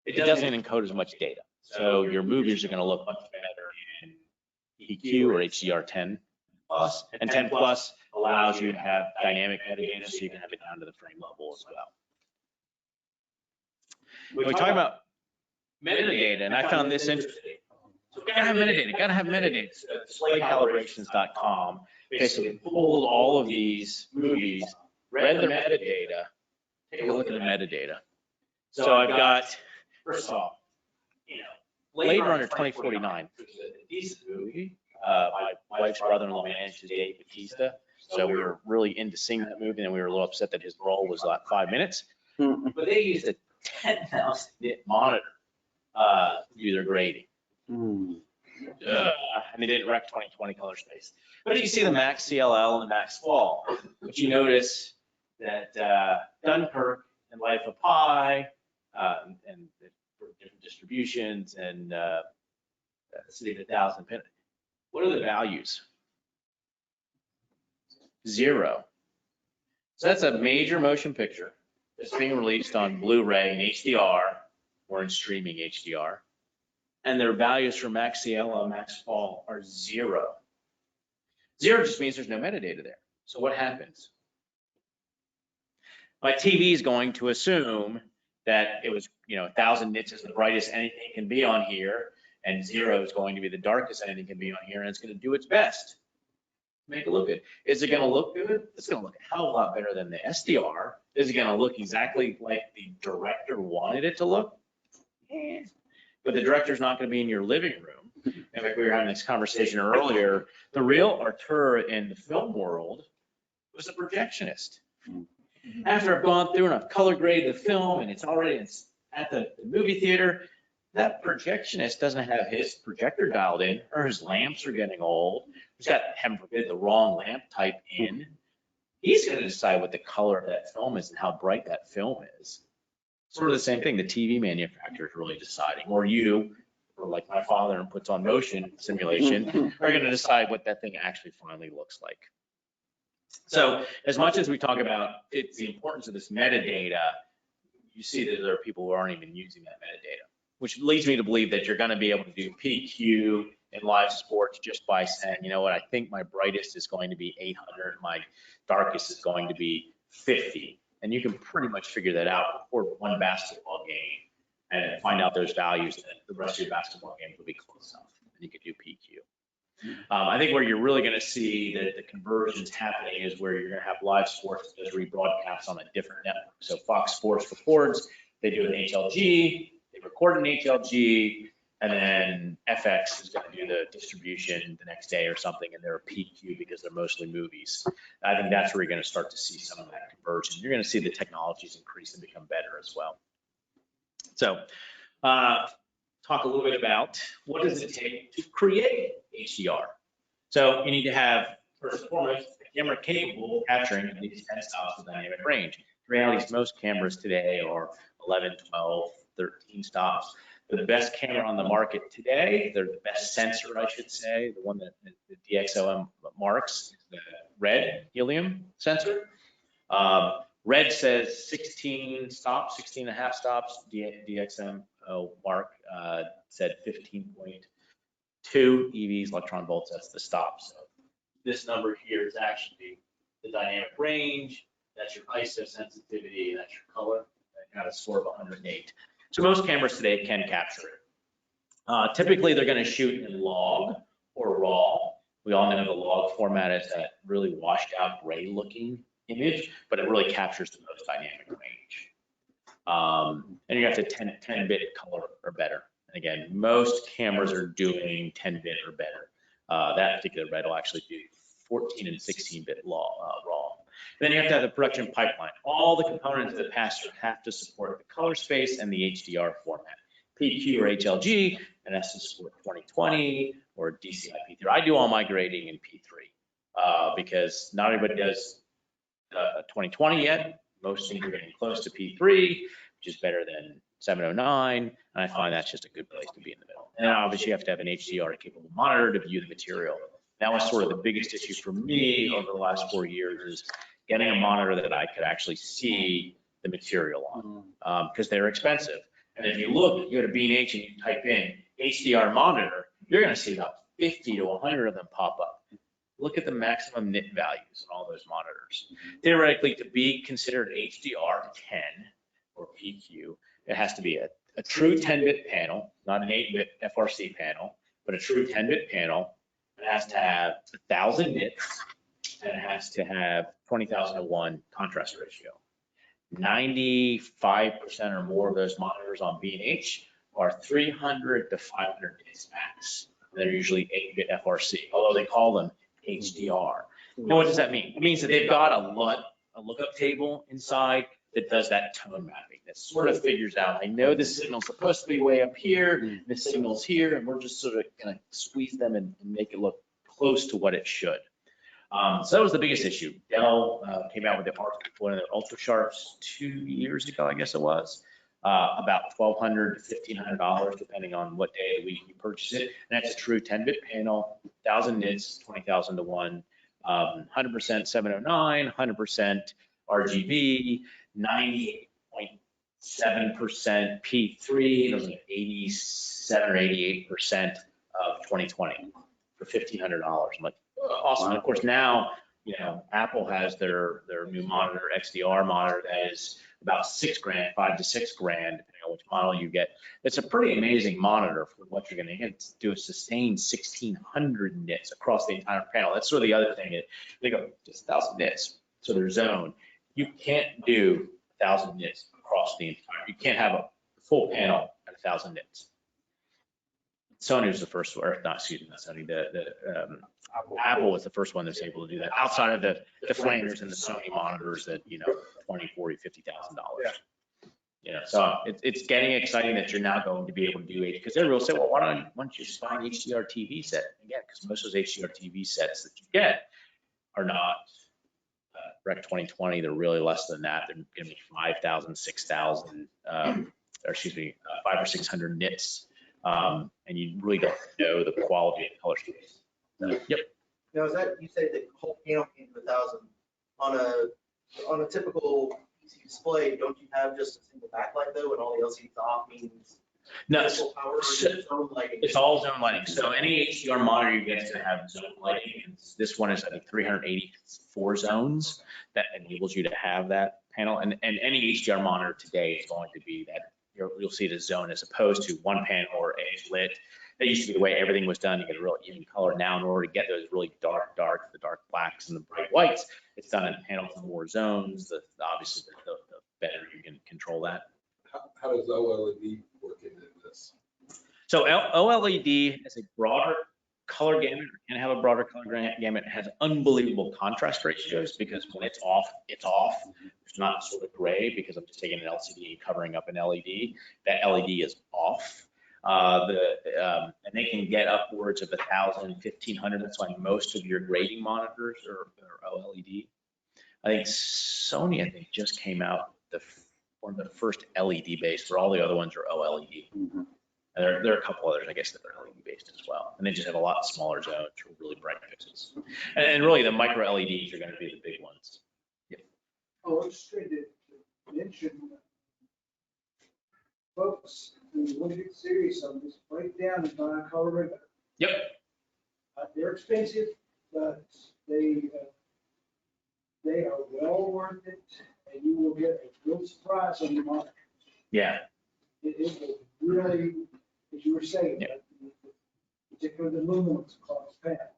[SPEAKER 1] it doesn't encode as much data. So your movies are gonna look much better in PQ or HDR10 Plus, and 10 Plus allows you to have dynamic metadata, so you can have it down to the frame level as well. When we talk about metadata, and I found this interesting. So gotta have metadata, gotta have metadata. DisplayCalibrations.com basically pulled all of these movies, read their metadata, take a look at the metadata. So I've got, first of all, Blade Runner 2049, which is a decent movie. My wife's brother-in-law manages Dave Bautista, so we were really into seeing that movie, and we were a little upset that his role was like 5 minutes. But they used a 10,000 nit monitor to do their grading. And they didn't rec 2020 color space. But you see the Max CLL and the Max Fall, but you notice that Dunkirk and Life of Pi, and for different distributions, and City of 1,000 Pin. What are the values? 0. So that's a major motion picture that's being released on Blu-ray and HDR or in streaming HDR. And their values for Max CLL, Max Fall are 0. 0 just means there's no metadata there. So what happens? My TV is going to assume that it was, 1,000 nits is the brightest anything can be on here, and 0 is going to be the darkest anything can be on here, and it's going to do its best. Make it look good. Is it going to look good? It's going to look a hell of a lot better than the SDR. Is it going to look exactly like the director wanted it to look? Yeah. But the director's not going to be in your living room. And like we were having this conversation earlier, the real auteur in the film world was a projectionist. After I've gone through and I've color graded the film and it's already at the movie theater, that projectionist doesn't have his projector dialed in, or his lamps are getting old. He's got, heaven forbid, the wrong lamp type in. He's going to decide what the color of that film is and how bright that film is. Sort of the same thing the TV manufacturer is really deciding, or you, or like my father and puts on motion simulation, are going to decide what that thing actually finally looks like. So as much as we talk about the importance of this metadata, you see that there are people who aren't even using that metadata, which leads me to believe that you're going to be able to do PQ in live sports just by saying, you know what, I think my brightest is going to be 800, my darkest is going to be 50. And you can pretty much figure that out before one basketball game and find out those values, and the rest of your basketball games will be close enough, and you could do PQ. I think where you're really going to see the conversions happening is where you're going to have live sports that does rebroadcast on a different network. So Fox Sports records, they do an HLG, they record an HLG, and then FX is going to do the distribution the next day or something, and they're a PQ because they're mostly movies. I think that's where you're going to start to see some of that conversion. You're going to see the technologies increase and become better as well. So talk a little bit about what does it take to create HDR. So you need to have, first and foremost, a camera capable of capturing at least 10 stops of dynamic range. In reality, most cameras today are 11, 12, 13 stops. The best camera on the market today, they're the best sensor, I should say, the one that the DXOM marks, the red helium sensor. Red says 16 stops, 16 and a half stops. DXM mark said 15.2 EVs, electron volts, that's the stop. So this number here is actually the dynamic range, that's your ISO sensitivity, that's your color. I got a score of 108. So most cameras today can capture it. Typically, they're going to shoot in log or raw. We all know the log format is that really washed out gray looking image, but it really captures the most dynamic range. And you have to 10-bit color or better. And again, most cameras are doing 10-bit or better. That particular red will actually do 14 and 16-bit raw. Then you have to have the production pipeline. All the components of the pass-through have to support the color space and the HDR format. PQ or HLG, and that's to support 2020, or DCI P3. I do all my grading in P3 because not everybody does 2020 yet. Most things are getting close to P3, which is better than 709, and I find that's just a good place to be in the middle. And obviously you have to have an HDR capable monitor to view the material. That was sort of the biggest issue for me over the last 4 years, is getting a monitor that I could actually see the material on, because they're expensive. And if you look, you go to B&H and you type in HDR monitor, you're going to see about 50 to 100 of them pop up. Look at the maximum nit values on all those monitors. Theoretically, to be considered HDR 10 or PQ, it has to be a true 10-bit panel, not an 8-bit FRC panel, but a true 10-bit panel. It has to have 1,000 nits, and it has to have 20,000 to 1 contrast ratio. 95% or more of those monitors on B&H are 300 to 500 nits max. They're usually 8-bit FRC, although they call them HDR. Now, what does that mean? It means that they've got a lookup table inside that does that tone mapping, that sort of figures out, I know this signal's supposed to be way up here, this signal's here, and we're just sort of gonna squeeze them and make it look close to what it should. So that was the biggest issue. Dell came out with one of the Ultra Sharps 2 years ago, I guess it was, about $1,200 to $1,500, depending on what day of the week you purchase it. And that's a true 10-bit panel, 1,000 nits, 20,000 to 1, 100% 709, 100% RGB, 98.7% P3, and it was like 87 or 88% of 2020 for $1,500. I'm like, awesome. And of course now, you know, Apple has their new monitor, XDR monitor, that is about $6 grand, $5 to $6 grand, depending on which model you get. It's a pretty amazing monitor for what you're going to get. Do a sustained 1,600 nits across the entire panel. That's sort of the other thing. They go just 1,000 nits, so they're zoned. You can't do 1,000 nits across the entire. You can't have a full panel at 1,000 nits. Sony was the first, or not, excuse me, not Sony. Apple was the first one that's able to do that, outside of the flamers and the Sony monitors that, you know, $20,000, $40,000, $50,000. You know, so it's getting exciting that you're now going to be able to do HD, because everyone will say, well, why don't you just buy an HDR TV set? Again, because most of those HDR TV sets that you get are not Rec 2020. They're really less than that. They're going to be 5,000, 6,000, or excuse me, 500 or 600 nits. And you really don't know the quality of color space. Yep.
[SPEAKER 6] Now, is that, you say the whole panel came to 1,000 on a typical PC display? Don't you have just a single backlight though, and all the LCDs off means
[SPEAKER 1] No,
[SPEAKER 6] power, or is it zone lighting?
[SPEAKER 1] it's all zone lighting. So any HDR monitor you get is going to have zone lighting. And this one is, I think, 384 zones that enables you to have that panel. And any HDR monitor today is going to be that. You'll see it as zone, as opposed to one panel or edge lit. That used to be the way everything was done. You get a real even color. Now, in order to get those really the dark blacks and the bright whites, it's done in panels and more zones. Obviously, the better you can control that.
[SPEAKER 7] How does OLED work into this?
[SPEAKER 1] So OLED has a broader color gamut, or can have a broader color gamut. It has unbelievable contrast ratios, because when it's off, it's off. It's not sort of gray, because I'm just taking an LCD and covering up an LED. That LED is off. And they can get upwards of 1,000, 1,500. That's why most of your grading monitors are OLED. I think Sony, just came out one of the first LED based, where all the other ones are OLED. And there are a couple others, I guess, that are LED based as well. And they just have a lot smaller zones for really bright pixels. And really, the micro LEDs are going to be the big ones. Yep.
[SPEAKER 8] Oh, I was trying to mention, folks, when you want to get serious on this, break down and buy a color ribbon.
[SPEAKER 1] Yep.
[SPEAKER 8] They're expensive, but they are well worth it, and you will get a real surprise on your monitor.
[SPEAKER 1] Yeah.
[SPEAKER 8] It will really, as you were saying,
[SPEAKER 1] Yeah.
[SPEAKER 8] particularly the luminance across the panel.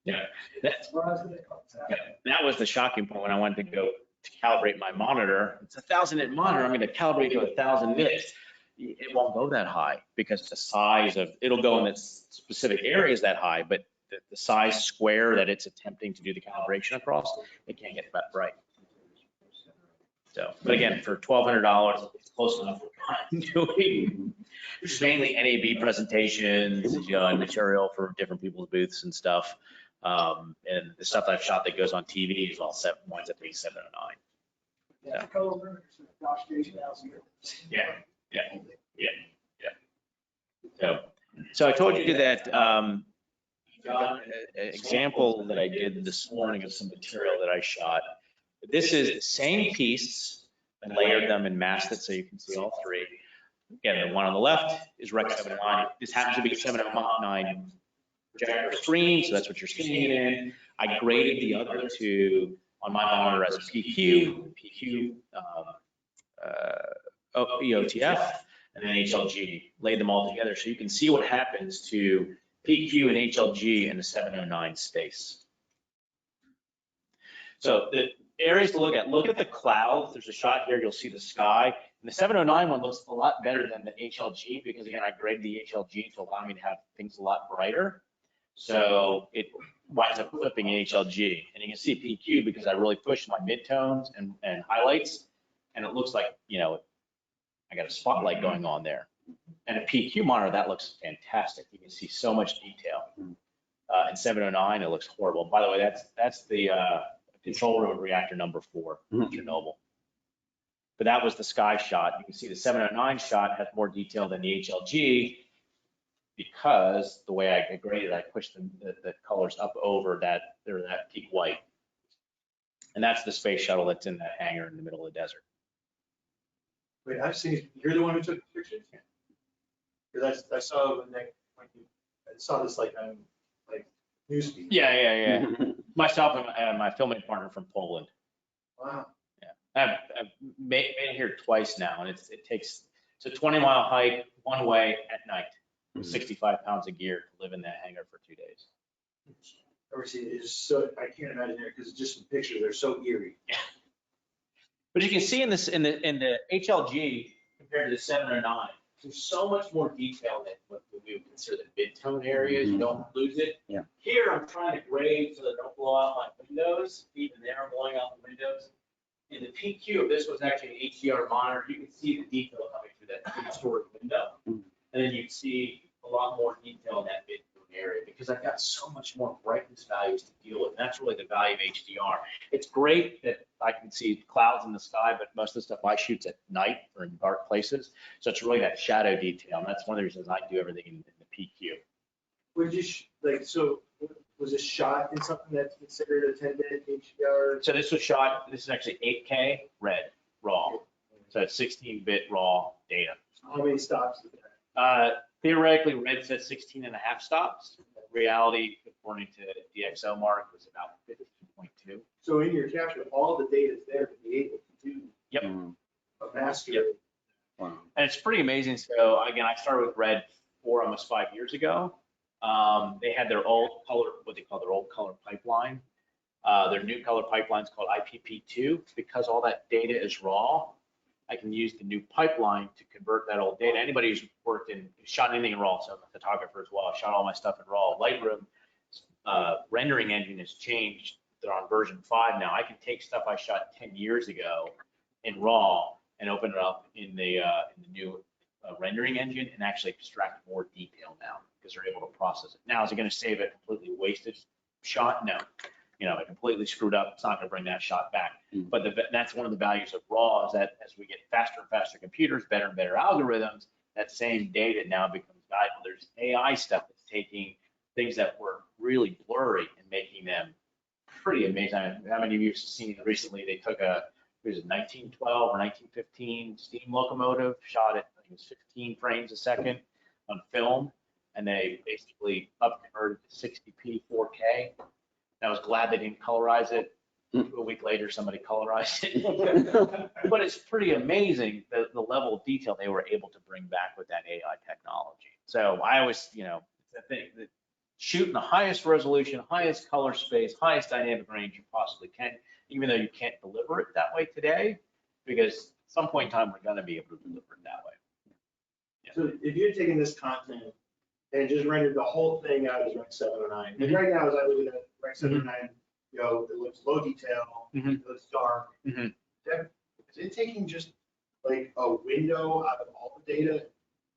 [SPEAKER 1] Yeah. That was the shocking point when I wanted to go to calibrate my monitor. It's 1,000 nit monitor. I'm going to calibrate to 1,000 nits. It won't go that high, because the size of, it'll go in its specific areas that high, but the size square that it's attempting to do the calibration across, it can't get that bright. So, but again, for $1,200, it's close enough for doing just mainly NAB presentations, and material for different people's booths and stuff. And the stuff I've shot that goes on TV is all winds up being 709.
[SPEAKER 8] Yeah, Culver, Josh Jason House here.
[SPEAKER 1] Yeah. So I told you that, got an example that I did this morning of some material that I shot. This is the same piece, and layered them and masked it so you can see all three. Again, the one on the left is Rec 709. This happens to be a 709 projector screen, so that's what you're seeing it in. I graded the other two on my monitor as PQ, EOTF, and then HLG. Laid them all together so you can see what happens to PQ and HLG in the 709 space. So the areas to look at the clouds. There's a shot here, you'll see the sky. And the 709 one looks a lot better than the HLG because again, I graded the HLG to allow me to have things a lot brighter. So it winds up flipping in HLG. And you can see PQ because I really pushed my midtones and highlights. And it looks like, I got a spotlight going on there. And a PQ monitor, that looks fantastic. You can see so much detail. In 709, it looks horrible. By the way, that's the control room reactor number 4, Chernobyl. But that was the sky shot. You can see the 709 shot has more detail than the HLG because the way I graded, I pushed the colors up over that peak white. And that's the space shuttle that's in that hangar in the middle of the desert.
[SPEAKER 4] Wait, I've seen, you're the one who took the pictures? Because I saw when I saw this like on newsfeed.
[SPEAKER 1] Yeah. Myself and my filming partner from Poland.
[SPEAKER 4] Wow.
[SPEAKER 1] Yeah, I've made it here twice now, and it's a 20-mile hike one way at night, 65 pounds of gear to live in that hangar for 2 days.
[SPEAKER 4] Obviously, it's so, I can't imagine it because just some pictures, they're so eerie.
[SPEAKER 1] Yeah. But you can see in the HLG compared to the 709, there's so much more detail than what we would consider the mid-tone areas. You don't lose it.
[SPEAKER 2] Yeah.
[SPEAKER 1] Here, I'm trying to grade so that I don't blow out my windows. Even there, I'm blowing out the windows. In the PQ, if this was actually an HDR monitor, you can see the detail coming through that three-story window. And then you'd see a lot more detail in that mid-tone area because I've got so much more brightness values to deal with. And that's really the value of HDR. It's great that I can see clouds in the sky, but most of the stuff I shoot's at night or in dark places. So it's really that shadow detail. And that's one of the reasons I do everything in the PQ.
[SPEAKER 4] Would you, so was this shot in something that's considered a 10-bit HDR?
[SPEAKER 1] So this was shot, this is actually 8K red raw. So it's 16-bit raw data.
[SPEAKER 4] How many stops is that?
[SPEAKER 1] Theoretically, red says 16 and a half stops. Reality, according to DxO mark, was about 15.2.
[SPEAKER 4] So in your capture, all the data is there to be able to do
[SPEAKER 1] Yep.
[SPEAKER 4] a master.
[SPEAKER 1] Yep.
[SPEAKER 2] Wow.
[SPEAKER 1] And it's pretty amazing. So again, I started with red almost 5 years ago. They had their old color, what they call their old color pipeline. Their new color pipeline is called IPP2. Because all that data is raw, I can use the new pipeline to convert that old data. Anybody who's worked shot anything in raw, so I'm a photographer as well, I shot all my stuff in raw. Lightroom rendering engine has changed. They're on version 5 now. I can take stuff I shot 10 years ago in raw and open it up in the new rendering engine and actually extract more detail now because they're able to process it. Now, is it going to save a completely wasted shot? No. I completely screwed up. It's not going to bring that shot back. But that's one of the values of raw is that as we get faster and faster computers, better and better algorithms, that same data now becomes valuable. There's AI stuff that's taking things that were really blurry and making them pretty amazing. How many of you have seen recently, they took a 1912 or 1915 steam locomotive, shot it, I think it was 15 frames a second on film, and they basically upconverted to 60p 4K. I was glad they didn't colorize it. A week later, somebody colorized it. But it's pretty amazing the level of detail they were able to bring back with that AI technology. So I always, it's the thing that shooting the highest resolution, highest color space, highest dynamic range you possibly can, even though you can't deliver it that way today, because at some point in time, we're going to be able to deliver it that way. Yeah.
[SPEAKER 4] So if you had taken this content and just rendered the whole thing out as Rec 709, and right now as I look at it, Rec 709, it looks low detail, it looks dark.
[SPEAKER 1] Mhm.
[SPEAKER 4] Is it taking just like a window out of all the data?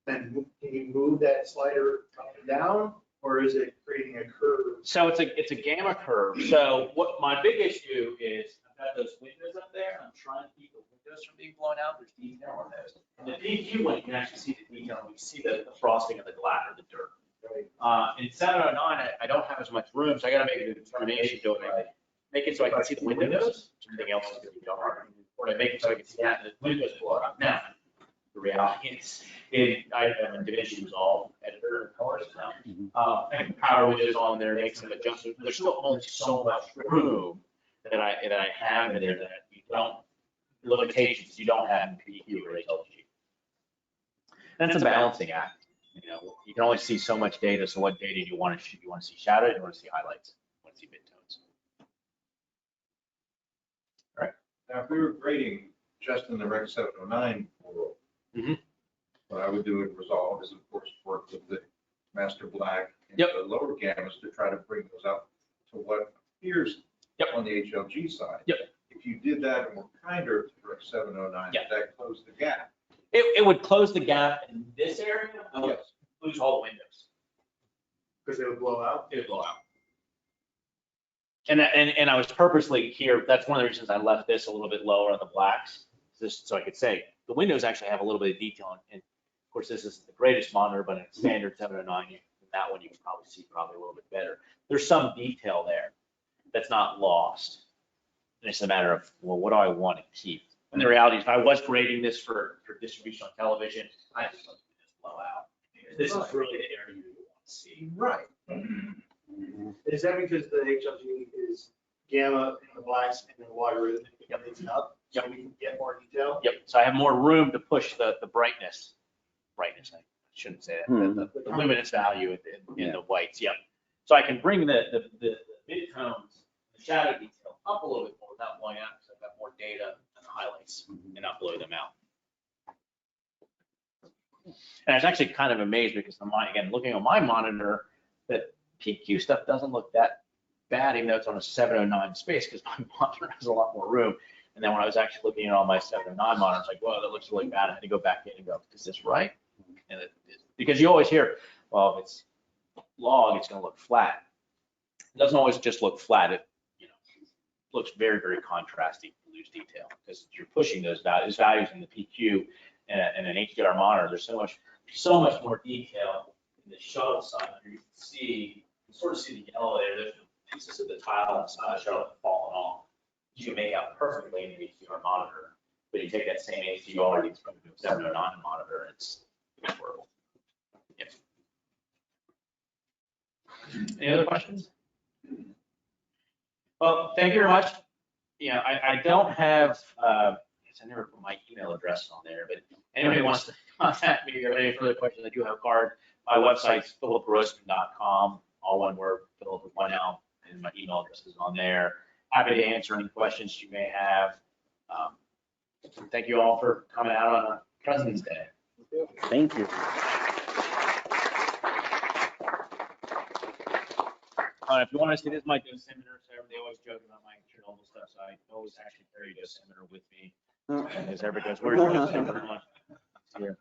[SPEAKER 4] And can you move that slider up and down, or is it creating a curve?
[SPEAKER 1] So it's a gamma curve. So what my big issue is, I've got those windows up there, and I'm trying to keep the windows from being blown out. There's detail on those. And the PQ one, you can actually see the detail. You can see the frosting of the glass or the dirt. In 709, I don't have as much room, so I got to make a determination. Do I make it so I can see the windows? Everything else is going to be dark. Or do I make it so I can see that and the windows blow out? Now, the reality is, I am a DaVinci Resolve editor in colors now. I can power windows on there, make some adjustments. There's still only so much room that I have in there that you don't, limitations you don't have in PQ or HLG. And it's a balancing act. You know, you can only see so much data. So what data do you want to shoot? You want to see shadow? You want to see highlights? You want to see midtones? All right.
[SPEAKER 5] Now, if we were grading just in the Rec 709 world, what I would do in Resolve is, of course, work with the master black and
[SPEAKER 1] Yep.
[SPEAKER 5] the lower gammas to try to bring those up to what appears
[SPEAKER 1] Yep.
[SPEAKER 5] on the HLG side.
[SPEAKER 1] Yep.
[SPEAKER 5] If you did that and were kinder to Rec 709,
[SPEAKER 1] Yeah.
[SPEAKER 5] that closed the gap.
[SPEAKER 1] It would close the gap in this area. I would
[SPEAKER 5] Yes.
[SPEAKER 1] lose all the windows.
[SPEAKER 4] Because it would blow out?
[SPEAKER 1] It would blow out. And I was purposely here, that's one of the reasons I left this a little bit lower on the blacks, just so I could say, the windows actually have a little bit of detail. And of course, this isn't the greatest monitor, but in standard 709, that one you can probably see a little bit better. There's some detail there that's not lost. And it's a matter of, well, what do I want to keep? And the reality is, if I was grading this for distribution on television, I just let this blow out. This is really the area you want to see.
[SPEAKER 6] Right.
[SPEAKER 4] Is that because the HLG is gamma in the blacks and then logarithmic in up? So we can get more detail?
[SPEAKER 1] Yep, so I have more room to push the brightness, I shouldn't say that, the luminance value in the whites, yep. So I can bring the midtones, the shadow detail up a little bit more without blowing out, because I've got more data and the highlights and not blow them out. And I was actually kind of amazed because again, looking on my monitor, that PQ stuff doesn't look that bad, even though it's on a 709 space, because my monitor has a lot more room. And then when I was actually looking at all my 709 monitors, like, whoa, that looks really bad. I had to go back in and go, is this right? And because you always hear, well, if it's log, it's going to look flat. It doesn't always just look flat. It looks very, very contrasty. You lose detail because you're pushing those values in the PQ and an HDR monitor. There's so much more detail in the shuttle side. You can sort of see the yellow there. There's pieces of the tile on the side of the shuttle that fallen off. You can make out perfectly in the HDR monitor, but you take that same HDR, you put it to a 709 monitor, it's horrible. Yep. Any other questions? Well, thank you very much. Yeah, I don't have, I never put my email address on there, but anybody wants to contact me, if you have any further questions, I do have a card. My website's philipgrossman.com, all one word, Philip with one L, and my email address is on there. Happy to answer any questions you may have. Thank you all for coming out on President's Day.
[SPEAKER 2] Thank you.
[SPEAKER 1] If you want to see this, my dosimeter, so they always joke about my Chernobyl stuff, so I always actually carry a dosimeter with me. Because everybody goes, where's your dosimeter? Here.